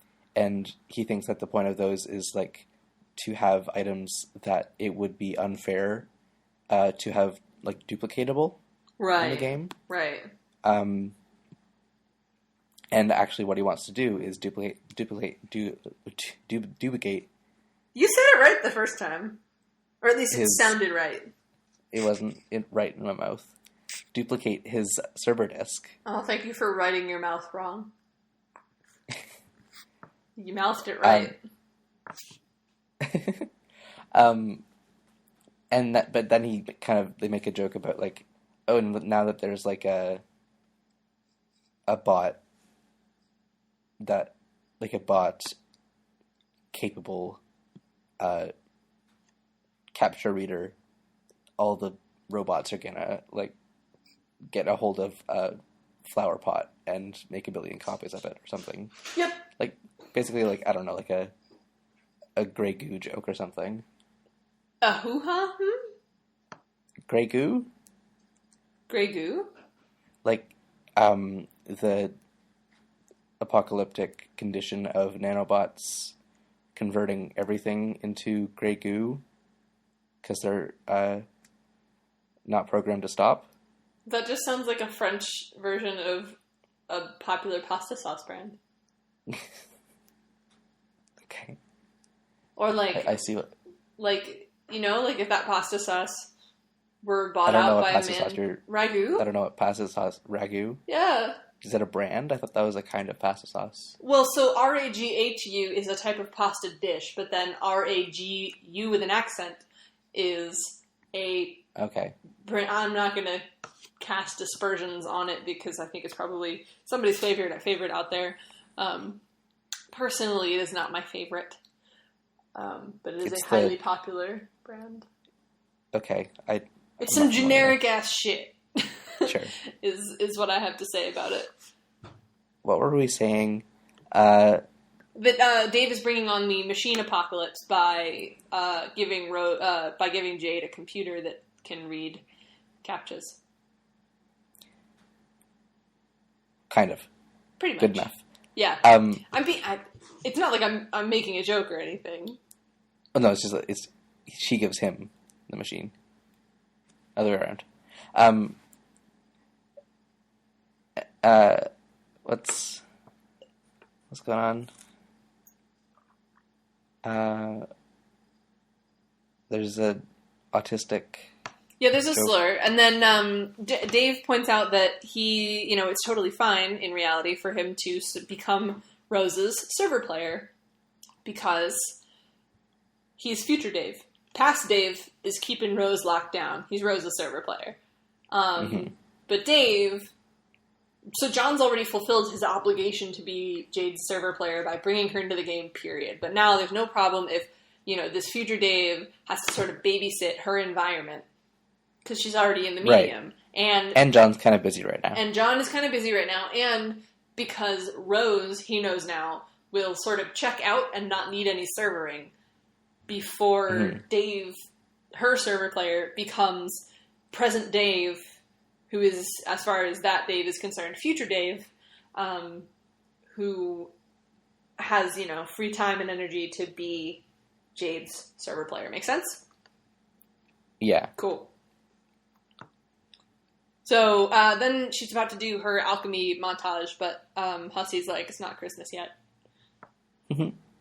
B: he thinks that the point of those is like to have items that it would be unfair to have like duplicatable in the game.
A: Right.
B: And actually, what he wants to do is duplicate.
A: You said it right the first time, or at least it sounded right.
B: It wasn't right in my mouth. Duplicate his server disk.
A: Oh, thank you for writing your mouth wrong. You mouthed it right.
B: But then they make a joke about like, oh, and now that there's like a bot capable CAPTCHA reader, all the robots are gonna like get a hold of a flower pot and make 1 billion copies of it or something.
A: Yep.
B: Like basically like, I don't know, like a Grey Goo joke or something.
A: A hoo-ha?
B: Grey Goo?
A: Grey Goo?
B: Like the apocalyptic condition of nanobots converting everything into Grey Goo because they're not programmed to stop.
A: That just sounds like a French version of a popular pasta sauce brand.
B: Okay.
A: Or like...
B: I see what...
A: Like, you know, like if that pasta sauce were bought out by a man... Ragu?
B: I don't know what pasta sauce... Ragu?
A: Yeah.
B: Is that a brand? I thought that was a kind of pasta sauce.
A: Well, so RAGHU is a type of pasta dish, but then RAGU with an accent is a...
B: Okay.
A: I'm not going to cast aspersions on it because I think it's probably somebody's favorite out there. Personally, it is not my favorite. But it is a highly popular brand.
B: Okay.
A: It's some generic-ass shit.
B: Sure.
A: is what I have to say about it.
B: What were we saying?
A: That Dave is bringing on the machine apocalypse by giving Jade a computer that can read CAPTCHAs.
B: Kind of.
A: Pretty much.
B: Good enough.
A: Yeah. It's not like I'm making a joke or anything.
B: Oh no, it's just she gives him the machine. Other way around. What's going on? There's a autistic.
A: Yeah, there's a
B: joke.
A: slur, and then Dave points out that it's totally fine in reality for him to become Rose's server player because he's future Dave. Past Dave is keeping Rose locked down. He's Rose's server player. But Dave... So John's already fulfilled his obligation to be Jade's server player by bringing her into the game, period. But now there's no problem if, this future Dave has to sort of babysit her environment because she's already in the medium. Right.
B: And John's kind of busy right now.
A: And John is kind of busy right now. And because Rose, he knows now, will sort of check out and not need any servering before Dave, her server player, becomes present Dave, who is, as far as that Dave is concerned, future Dave, who has, free time and energy to be Jade's server player. Make sense?
B: Yeah.
A: Cool. So, then she's about to do her alchemy montage, but Hussy's like, it's not Christmas yet.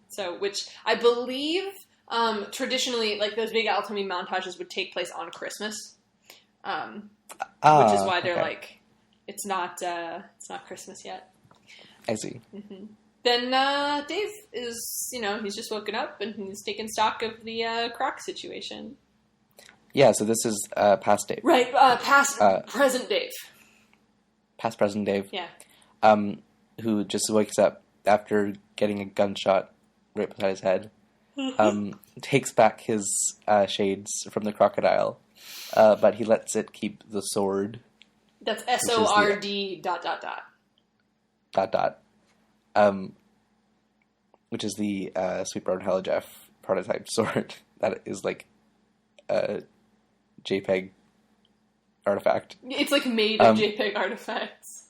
A: So, which I believe, traditionally, like, those big alchemy montages would take place on Christmas. Which is why they're like, it's not Christmas yet.
B: I see.
A: then Dave is, he's just woken up and he's taking stock of the Croc situation.
B: Yeah, so this is past Dave.
A: Right, present Dave.
B: Past present Dave.
A: Yeah.
B: Who just wakes up after getting a gunshot right beside his head. Takes back his shades from the crocodile, but he lets it keep the sword.
A: That's SORD ...
B: Which is the Sweet Brown Hella Jeff prototype sword that is like a JPEG artifact.
A: It's like made of JPEG artifacts.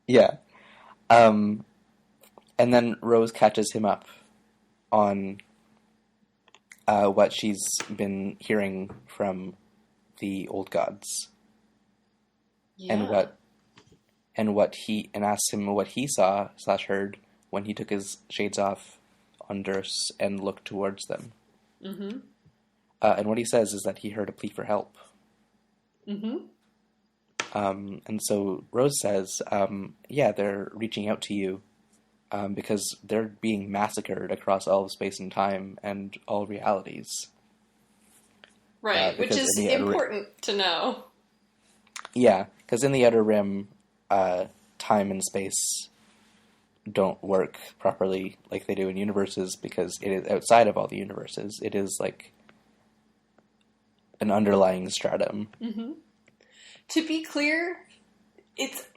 B: Yeah. And then Rose catches him up on what she's been hearing from the old gods.
A: Yeah.
B: And asks him what he saw / heard when he took his shades off on Durst and looked towards them.
A: Mm-hmm.
B: And what he says is that he heard a plea for help.
A: Mm-hmm.
B: And so Rose says, yeah, they're reaching out to you because they're being massacred across all of space and time and all realities.
A: Right, which is important to know.
B: Yeah, because in the Outer Rim, time and space don't work properly like they do in universes because it is outside of all the universes. It is like an underlying stratum.
A: Mm-hmm. To be clear,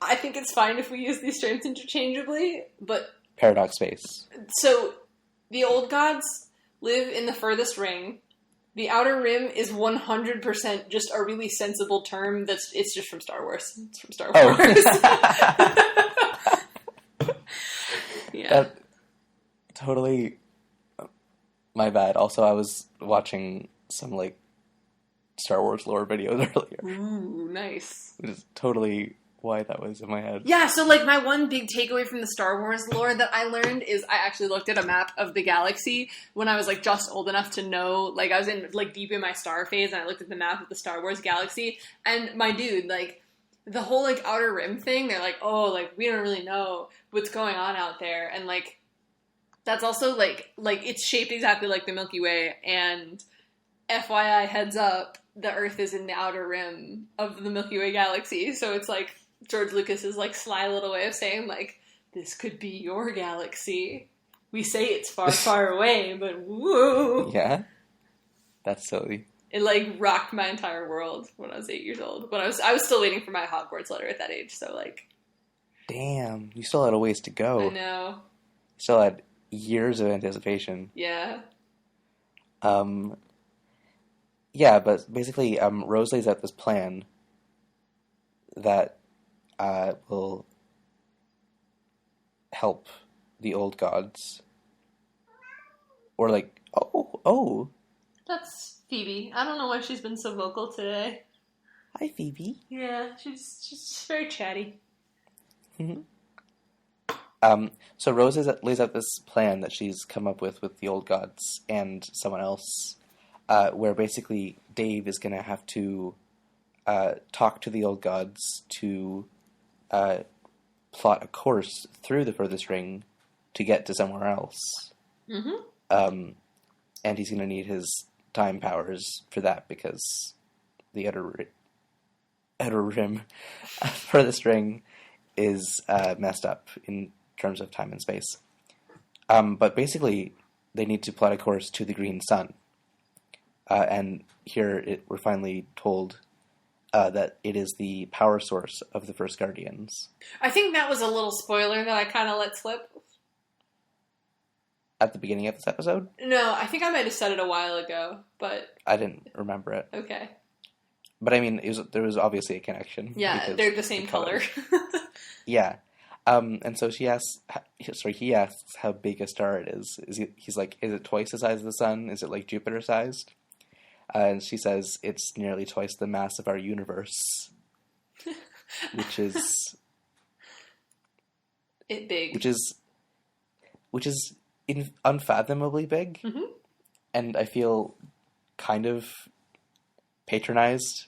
A: I think it's fine if we use these terms interchangeably, but...
B: Paradox space.
A: So, the old gods live in the furthest ring. The Outer Rim is 100% just a really sensible term it's just from Star Wars. It's from Star Wars. Yeah.
B: That totally... My bad. Also, I was watching some, like, Star Wars lore videos earlier.
A: Ooh, nice.
B: Which is totally why that was in my head.
A: Yeah, so, like, my one big takeaway from the Star Wars lore that I learned is I actually looked at a map of the galaxy when I was, like, just old enough to know, like, I was in, like, deep in my star phase, and I looked at the map of the Star Wars galaxy, and my dude, like, the whole, like, Outer Rim thing, they're like, oh, like, we don't really know what's going on out there, and, like, that's also, like, it's shaped exactly like the Milky Way, and FYI, heads up, the Earth is in the outer rim of the Milky Way galaxy, so it's like George Lucas's like sly little way of saying like, this could be your galaxy. We say it's far, far away, but woo!
B: Yeah? That's silly.
A: It like rocked my entire world when I was 8 years old. But I was still waiting for my Hogwarts letter at that age, so like...
B: Damn, you still had a ways to go.
A: I know.
B: You still had years of anticipation.
A: Yeah.
B: Yeah, but basically, Rose lays out this plan that will help the old gods. Or like, oh.
A: That's Phoebe. I don't know why she's been so vocal today.
B: Hi, Phoebe.
A: Yeah, she's very chatty.
B: Mm-hmm. So Rose lays out this plan that she's come up with the old gods and someone else, where basically Dave is going to have to talk to the old gods to plot a course through the furthest ring to get to somewhere else.
A: Mm-hmm.
B: And he's going to need his time powers for that because the outer rim furthest ring is messed up in terms of time and space. But basically, they need to plot a course to the green sun. And here we're finally told that it is the power source of the first Guardians.
A: I think that was a little spoiler that I kind of let slip.
B: At the beginning of this episode?
A: No, I think I might have said it a while ago, but...
B: I didn't remember it.
A: Okay.
B: But I mean, there was obviously a connection.
A: Yeah, they're the same color.
B: Yeah. And so he asks how big a star it is. He's like, is it twice the size of the sun? Is it like Jupiter sized? And she says, it's nearly twice the mass of our universe. Which is...
A: It big.
B: Which is unfathomably big.
A: Mm-hmm.
B: And I feel kind of patronized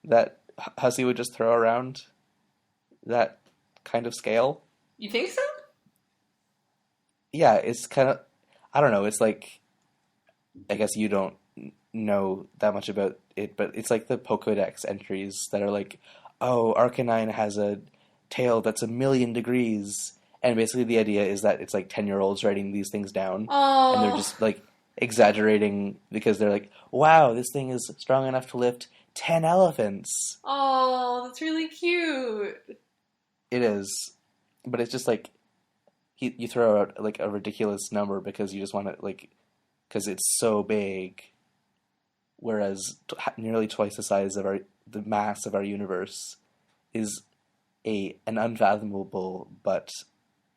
B: that Hussey would just throw around that kind of scale.
A: You think so?
B: yeah, it's kind of, I don't know, it's like, I guess you don't know that much about it, but it's like the Pokédex entries that are like, oh, Arcanine has a tail that's 1,000,000 degrees, and basically the idea is that it's like 10-year-olds writing these things down, and they're
A: Oh,
B: just like exaggerating because they're like, wow, this thing is strong enough to lift 10 elephants.
A: oh, that's really cute.
B: It is, but it's just like you throw out like a ridiculous number because you just want to like because it's so big, whereas nearly twice the size of the mass of our universe is an unfathomable but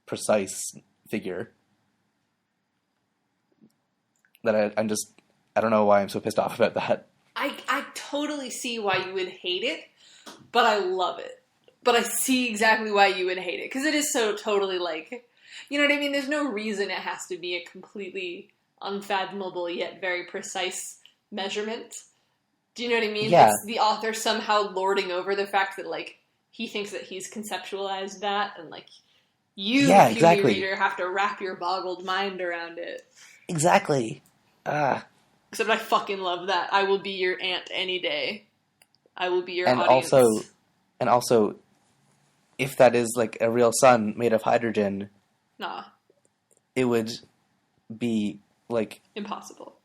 B: precise figure that I don't know why I'm so pissed off about that.
A: I totally see why you would hate it, but I love it. But I see exactly why you would hate it, because it is so totally like, you know what I mean? There's no reason it has to be a completely unfathomable yet very precise measurement. Do you know what I mean?
B: Yeah.
A: It's the author somehow lording over the fact that, like, he thinks that he's conceptualized that, and, like, you,
B: Yeah,
A: puny
B: exactly.
A: reader, have to wrap your boggled mind around it.
B: Exactly. Ah.
A: Except I fucking love that. I will be your aunt any day. I will be your
B: And
A: audience.
B: also, if that is like a real sun made of hydrogen,
A: Nah,
B: it would be like
A: impossible.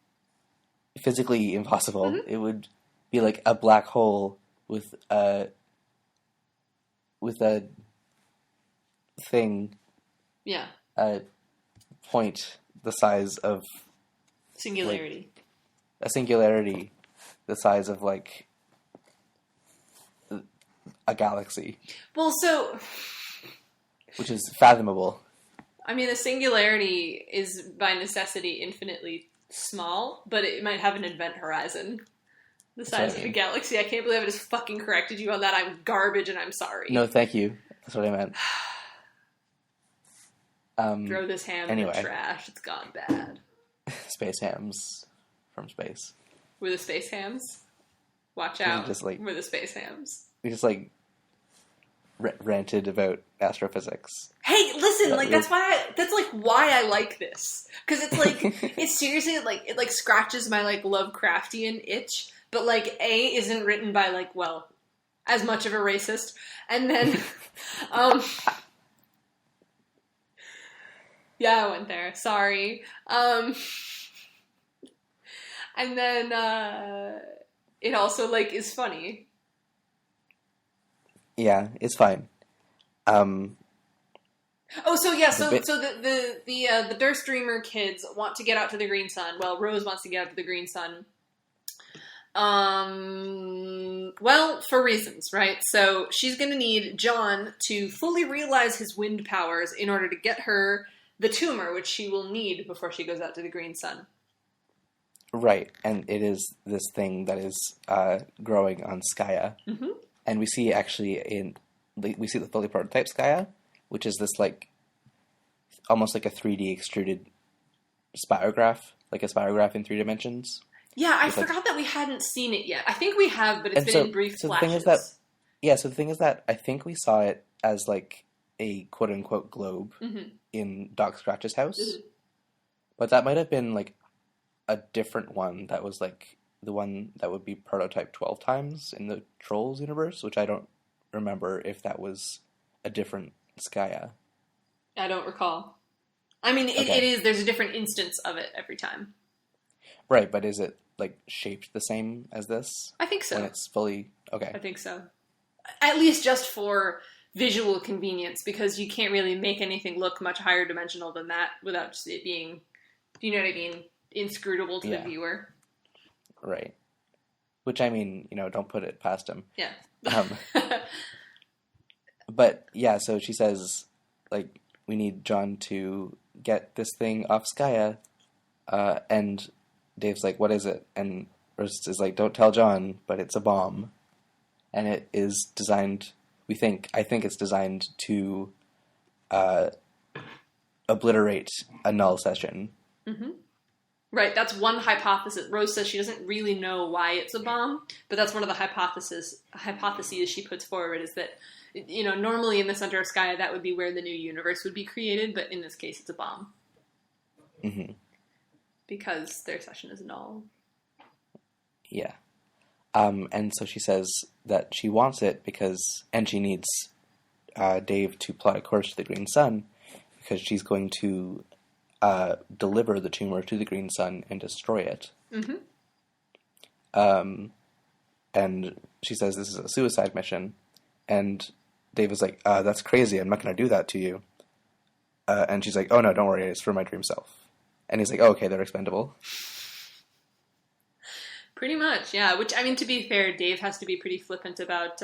B: physically impossible.
A: Mm-hmm.
B: It would be like a black hole with a thing,
A: Yeah.
B: a point the size of
A: Singularity.
B: a singularity, the size of like a galaxy,
A: Well, so,
B: which is fathomable.
A: I mean, a singularity is by necessity infinitely small, but it might have an event horizon the size of a galaxy. I can't believe I just fucking corrected you on that. I'm garbage and I'm sorry.
B: No, thank you. That's what I meant.
A: Throw this ham
B: anyway.
A: in the trash. It's gone bad.
B: Space hams from space.
A: We're the space hams. Watch out. We're the space hams.
B: We just like ranted about astrophysics.
A: Hey, listen, like that's why I like this, because it's like it's seriously like it like scratches my like Lovecraftian itch, but like A isn't written by like as much of a racist, and then yeah, I went there. Sorry. And then it also like is funny.
B: Yeah, it's fine.
A: Oh, so yeah, so the Durst Dreamer kids want to get out to the Green Sun. Well, Rose wants to get out to the Green Sun. Well, for reasons, right? So she's going to need John to fully realize his wind powers in order to get her the tumor, which she will need before she goes out to the Green Sun.
B: Right, and it is this thing that is growing on Skaya.
A: Mm-hmm.
B: And we see actually we see the fully prototype Skaya, which is this like almost like a 3D extruded spirograph, like a spirograph in 3 dimensions.
A: Yeah, I forgot that we hadn't seen it yet. I think we have, but it's been in brief flashes.
B: The thing is that I think we saw it as like a quote unquote globe in Doc Scratch's house. Mm-hmm. But that might have been like a different one that was like the one that would be prototyped 12 times in the Trolls universe, which I don't remember if that was a different Skaya.
A: I don't recall. I mean, it is, there's a different instance of it every time.
B: Right, but is it like shaped the same as this?
A: I think so.
B: When it's fully, okay.
A: I think so. At least just for visual convenience, because you can't really make anything look much higher dimensional than that without just it being, you know what I mean, inscrutable to the viewer.
B: Right. Which, I mean, don't put it past him.
A: Yeah.
B: But, yeah, so she says, like, we need John to get this thing off Skaya. And Dave's like, what is it? And Rose is like, don't tell John, but it's a bomb. And it is designed, I think it's designed to obliterate a null session. Mm-hmm.
A: Right, that's one hypothesis. Rose says she doesn't really know why it's a bomb, but that's one of the hypotheses she puts forward, is that, normally in the center of Skaya, that would be where the new universe would be created, but in this case, it's a bomb.
B: Mm-hmm.
A: Because their session is null.
B: Yeah. And so she says that she wants it and she needs Dave to plot a course to the Green Sun because she's going to deliver the tumor to the Green Sun and destroy it.
A: Mm-hmm.
B: And she says this is a suicide mission. And Dave is like, that's crazy. I'm not going to do that to you. And she's like, oh, no, don't worry. It's for my dream self. And he's like, oh, okay, they're expendable.
A: Pretty much, yeah. Which, I mean, to be fair, Dave has to be pretty flippant about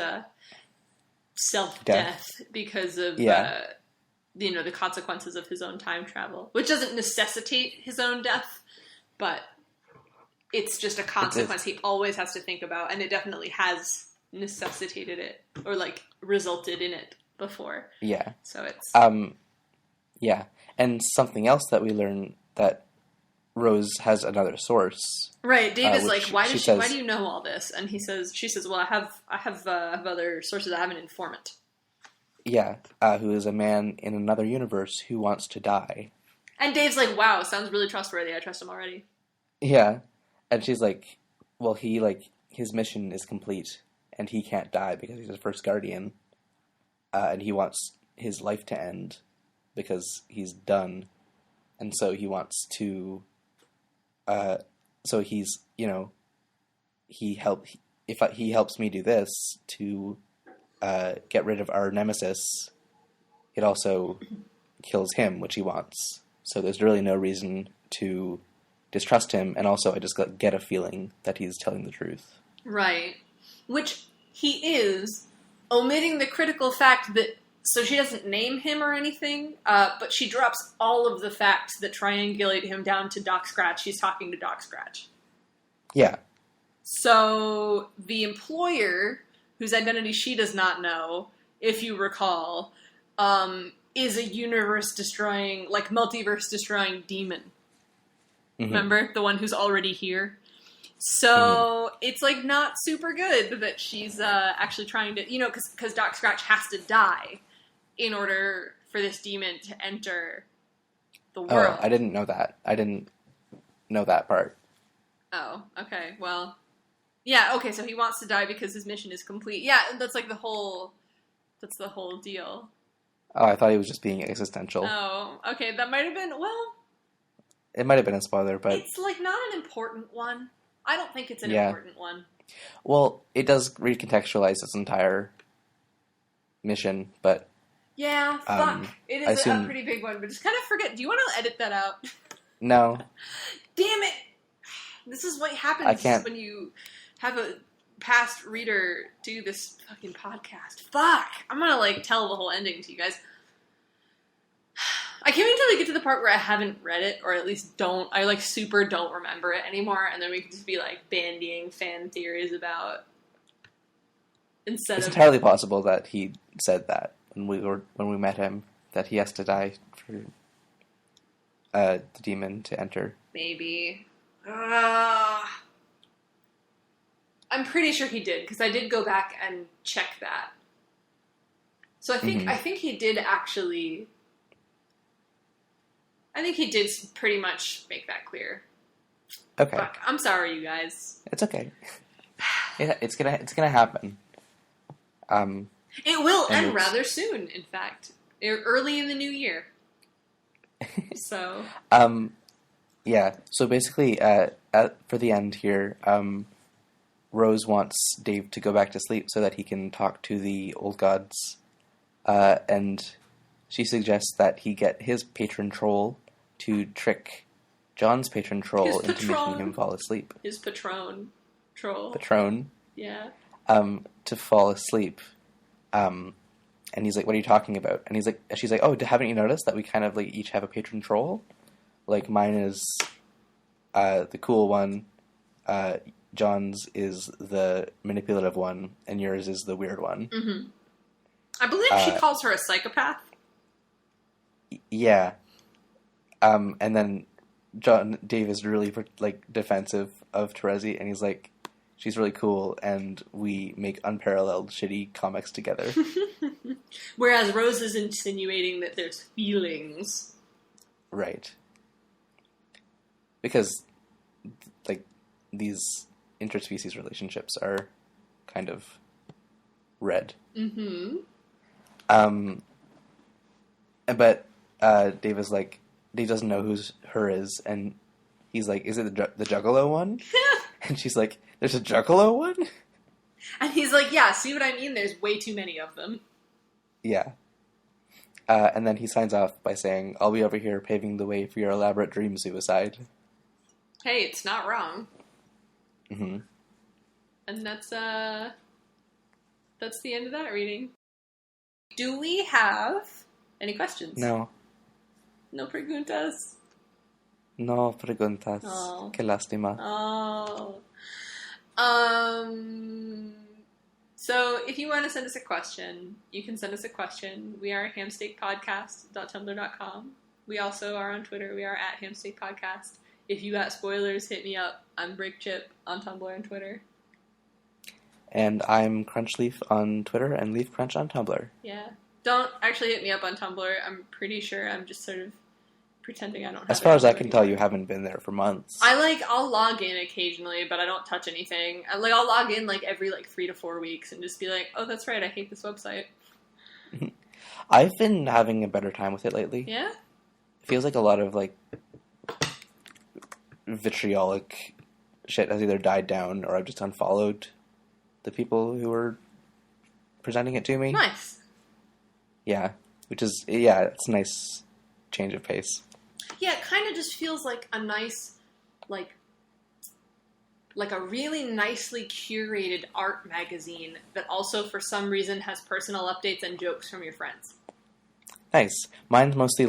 A: self-death because of, the consequences of his own time travel. Which doesn't necessitate his own death, but it's just a consequence he always has to think about, and it definitely has necessitated it, or, resulted in it before.
B: Yeah.
A: So it's...
B: Yeah. And something else that we learn that Rose has another source.
A: Right. Dave is like, why do you know all this? And she says, well, I have other sources. I have an informant.
B: Yeah. Who is a man in another universe who wants to die.
A: And Dave's like, wow, sounds really trustworthy. I trust him already.
B: Yeah. And she's like, well, his mission is complete and he can't die because he's the first guardian. And he wants his life to end because he's done. And so he wants to, so he's, he helps me do this to get rid of our nemesis, it also kills him, which he wants. So there's really no reason to distrust him, and also I just get a feeling that he's telling the truth.
A: Right. Which he is, omitting the critical fact that, so she doesn't name him or anything, but she drops all of the facts that triangulate him down to Doc Scratch. She's talking to Doc Scratch.
B: Yeah. So
A: the employer, whose identity she does not know, if you recall, is a universe-destroying, multiverse-destroying demon. Mm-hmm. Remember? The one who's already here? So it's, not super good that she's actually trying to, because Doc Scratch has to die in order for this demon to enter the world.
B: Oh, I didn't know that. I didn't know that part.
A: Oh, okay. Well, yeah, okay, so he wants to die because his mission is complete. Yeah, that's the whole deal.
B: Oh, I thought he was just being existential.
A: Oh, okay, that might have been,
B: it might have been a spoiler, but...
A: It's, not an important one. I don't think it's an important one.
B: Well, it does recontextualize its entire mission, but...
A: Yeah, fuck. It is a pretty big one, but just kind of forget. Do you want to edit that out?
B: No.
A: Damn it! This is what happens when you have a past reader do this fucking podcast. Fuck! I'm gonna, tell the whole ending to you guys. I can't wait until we get to the part where I haven't read it, or at least super don't remember it anymore, and then we can just be, bandying fan theories about... It's
B: entirely possible that he said that when we met him, that he has to die for the demon to enter.
A: Maybe. I'm pretty sure he did, because I did go back and check that. So I think he did actually... I think he did pretty much make that clear.
B: Okay.
A: Fuck, I'm sorry, you guys.
B: It's okay. Yeah, it's gonna happen.
A: It will end rather soon, in fact. Early in the new year. So.
B: Yeah. So basically, for the end here, Rose wants Dave to go back to sleep so that he can talk to the old gods, and she suggests that he get his patron troll to trick John's patron troll into making him fall asleep.
A: His patron troll.
B: Patron.
A: Yeah.
B: To fall asleep. And he's like, what are you talking about? And she's like, oh, haven't you noticed that we kind of each have a patron troll? Mine is the cool one, John's is the manipulative one, and yours is the weird one.
A: Mm-hmm. I believe she calls her a psychopath.
B: Yeah. And then Dave is really defensive of Terezi, and he's like, she's really cool, and we make unparalleled shitty comics together.
A: Whereas Rose is insinuating that there's feelings.
B: Right. because like these interspecies relationships are kind of red.
A: Mm-hmm.
B: But Dave is like, Dave doesn't know who's her is, and he's like, is it the Juggalo one? And she's like, there's a Juggalo one?
A: And he's like, yeah, see what I mean? There's way too many of them.
B: Yeah. And then he signs off by saying, I'll be over here paving the way for your elaborate dream suicide.
A: Hey, it's not wrong.
B: Mm-hmm.
A: And that's the end of that reading. Do we have any questions?
B: No.
A: No preguntas?
B: No preguntas.
A: Oh.
B: Qué lástima.
A: Oh. So if you want to send us a question, you can send us a question. We are hamsteakpodcast.tumblr.com. We also are on Twitter. We are at hamsteakpodcast. If you got spoilers, hit me up. I'm BreakChip on Tumblr and Twitter.
B: And I'm Crunchleaf on Twitter and LeafCrunch on Tumblr.
A: Yeah. Don't actually hit me up on Tumblr. I'm pretty sure I'm just sort of pretending I don't have
B: As far
A: it
B: as I can
A: anymore.
B: tell, you haven't been there for months.
A: I'll log in occasionally, but I don't touch anything. I'll log in every 3 to 4 weeks and just be like, oh, that's right, I hate this website.
B: I've been having a better time with it lately.
A: Yeah?
B: It feels like a lot of vitriolic shit has either died down or I've just unfollowed the people who were presenting it to me.
A: Nice.
B: Yeah. It's a nice change of pace.
A: Yeah, it kind of just feels like a nice, like a really nicely curated art magazine that also, for some reason, has personal updates and jokes from your friends.
B: Nice. Mine's mostly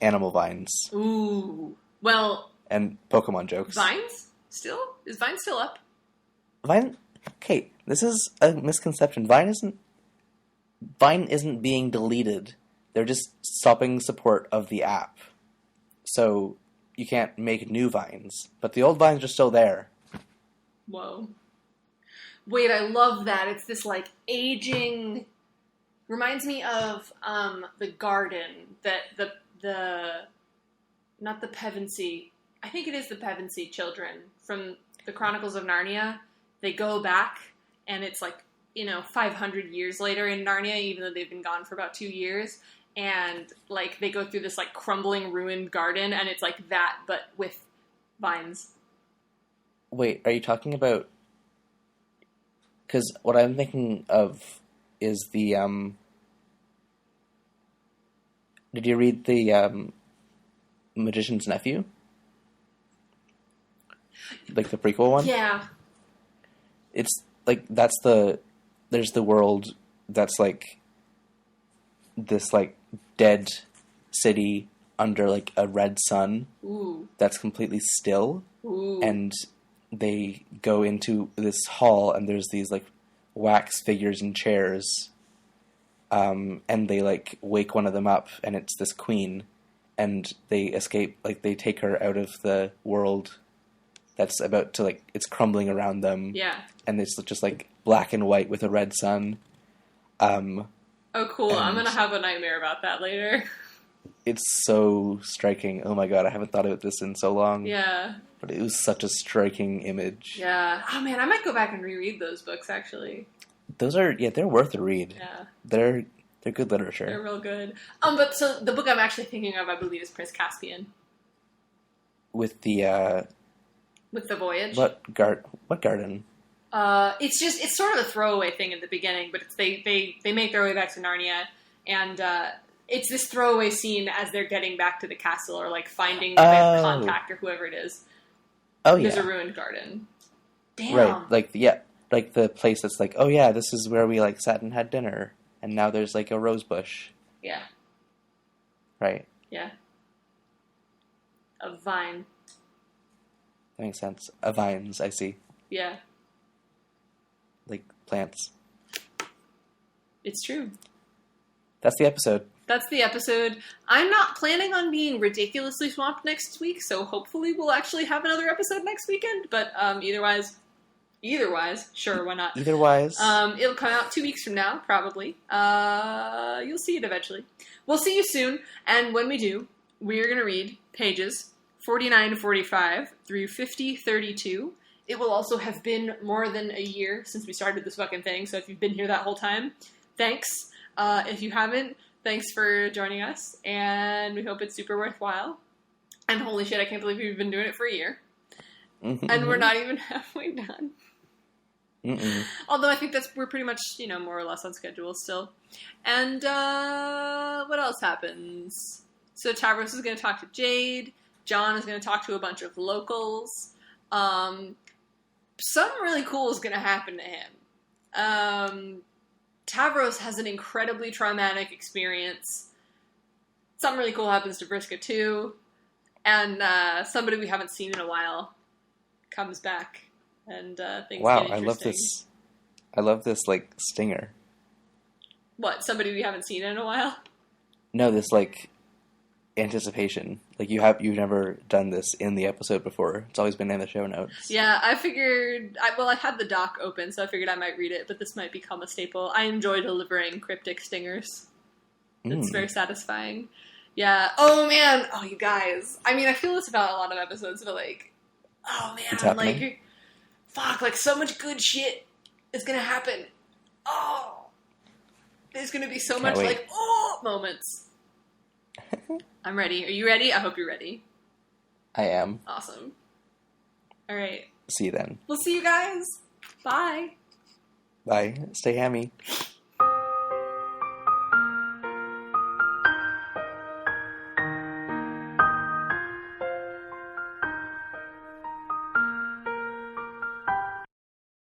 B: animal vines.
A: Ooh. Well...
B: And Pokemon jokes.
A: Vines? Still? Is Vine still up?
B: Vine? Kate, this is a misconception. Vine isn't being deleted. They're just stopping support of the app. So you can't make new Vines. But the old Vines are still there.
A: Whoa. Wait, I love that. It's this aging... Reminds me of the garden that the not the Pevensey. I think it is the Pevensey children from the Chronicles of Narnia. They go back and it's 500 years later in Narnia, even though they've been gone for about 2 years. And they go through this crumbling, ruined garden, and it's that, but with vines.
B: Wait, are you talking about? Because what I'm thinking of is the Did you read the Magician's Nephew? The prequel one?
A: Yeah.
B: It's that's there's the world that's this dead city under a red sun.
A: Ooh.
B: That's completely still.
A: Ooh.
B: And they go into this hall and there's these wax figures and chairs. And they wake one of them up and it's this queen and they escape, they take her out of the world that's about to it's crumbling around them.
A: Yeah.
B: And it's just black and white with a red sun.
A: Oh, cool. I'm going to have a nightmare about that later.
B: It's so striking. Oh my god, I haven't thought about this in so long.
A: Yeah.
B: But it was such a striking image.
A: Yeah. Oh man, I might go back and reread those books, actually.
B: Those are, they're worth a read.
A: Yeah.
B: They're good literature.
A: They're real good. But so the book I'm actually thinking of, I believe, is Prince Caspian.
B: With the,
A: With the voyage.
B: What garden?
A: It's sort of a throwaway thing at the beginning, but they make their way back to Narnia, and it's this throwaway scene as they're getting back to the castle or finding the contact or whoever it is.
B: Oh yeah.
A: There's a ruined garden. Damn.
B: Right. The place that's oh yeah, this is where we sat and had dinner, and now there's a rose bush.
A: Yeah.
B: Right.
A: Yeah. A vine.
B: That makes sense. A vines, I see.
A: Yeah.
B: Plants.
A: It's true.
B: That's the episode.
A: That's the episode. I'm not planning on being ridiculously swamped next week, so hopefully we'll actually have another episode next weekend. But eitherwise, sure, why not?
B: Eitherwise.
A: It'll come out 2 weeks from now, probably. You'll see it eventually. We'll see you soon, and when we do, we're going to read pages 49:45 through 50:32. It will also have been more than a year since we started this fucking thing, so if you've been here that whole time, thanks. If you haven't, thanks for joining us, and we hope it's super worthwhile. And holy shit, I can't believe we've been doing it for a year. And we're not even halfway done. Although I think we're pretty much, more or less on schedule still. And what else happens? So Tavros is going to talk to Jade. John is going to talk to a bunch of locals. Something really cool is going to happen to him. Tavros has an incredibly traumatic experience. Something really cool happens to Vriska too. And somebody we haven't seen in a while comes back. And things get interesting.
B: I love this, like, stinger.
A: What, somebody we haven't seen in a while?
B: No, this, like, anticipation. Like, you've never done this in the episode before. It's always been in the show notes.
A: Yeah, I figured... I had the doc open, so I figured I might read it, but this might become a staple. I enjoy delivering cryptic stingers. It's very satisfying. Yeah. Oh, man! Oh, you guys. I mean, I feel this about a lot of episodes, but, like... Oh, man, like... Fuck, like, so much good shit is gonna happen. Oh! There's gonna be so much, like, oh! Moments. I'm ready. Are you ready? I hope you're ready.
B: I am.
A: Awesome. Alright.
B: See you then.
A: We'll see you guys. Bye.
B: Bye. Stay hammy.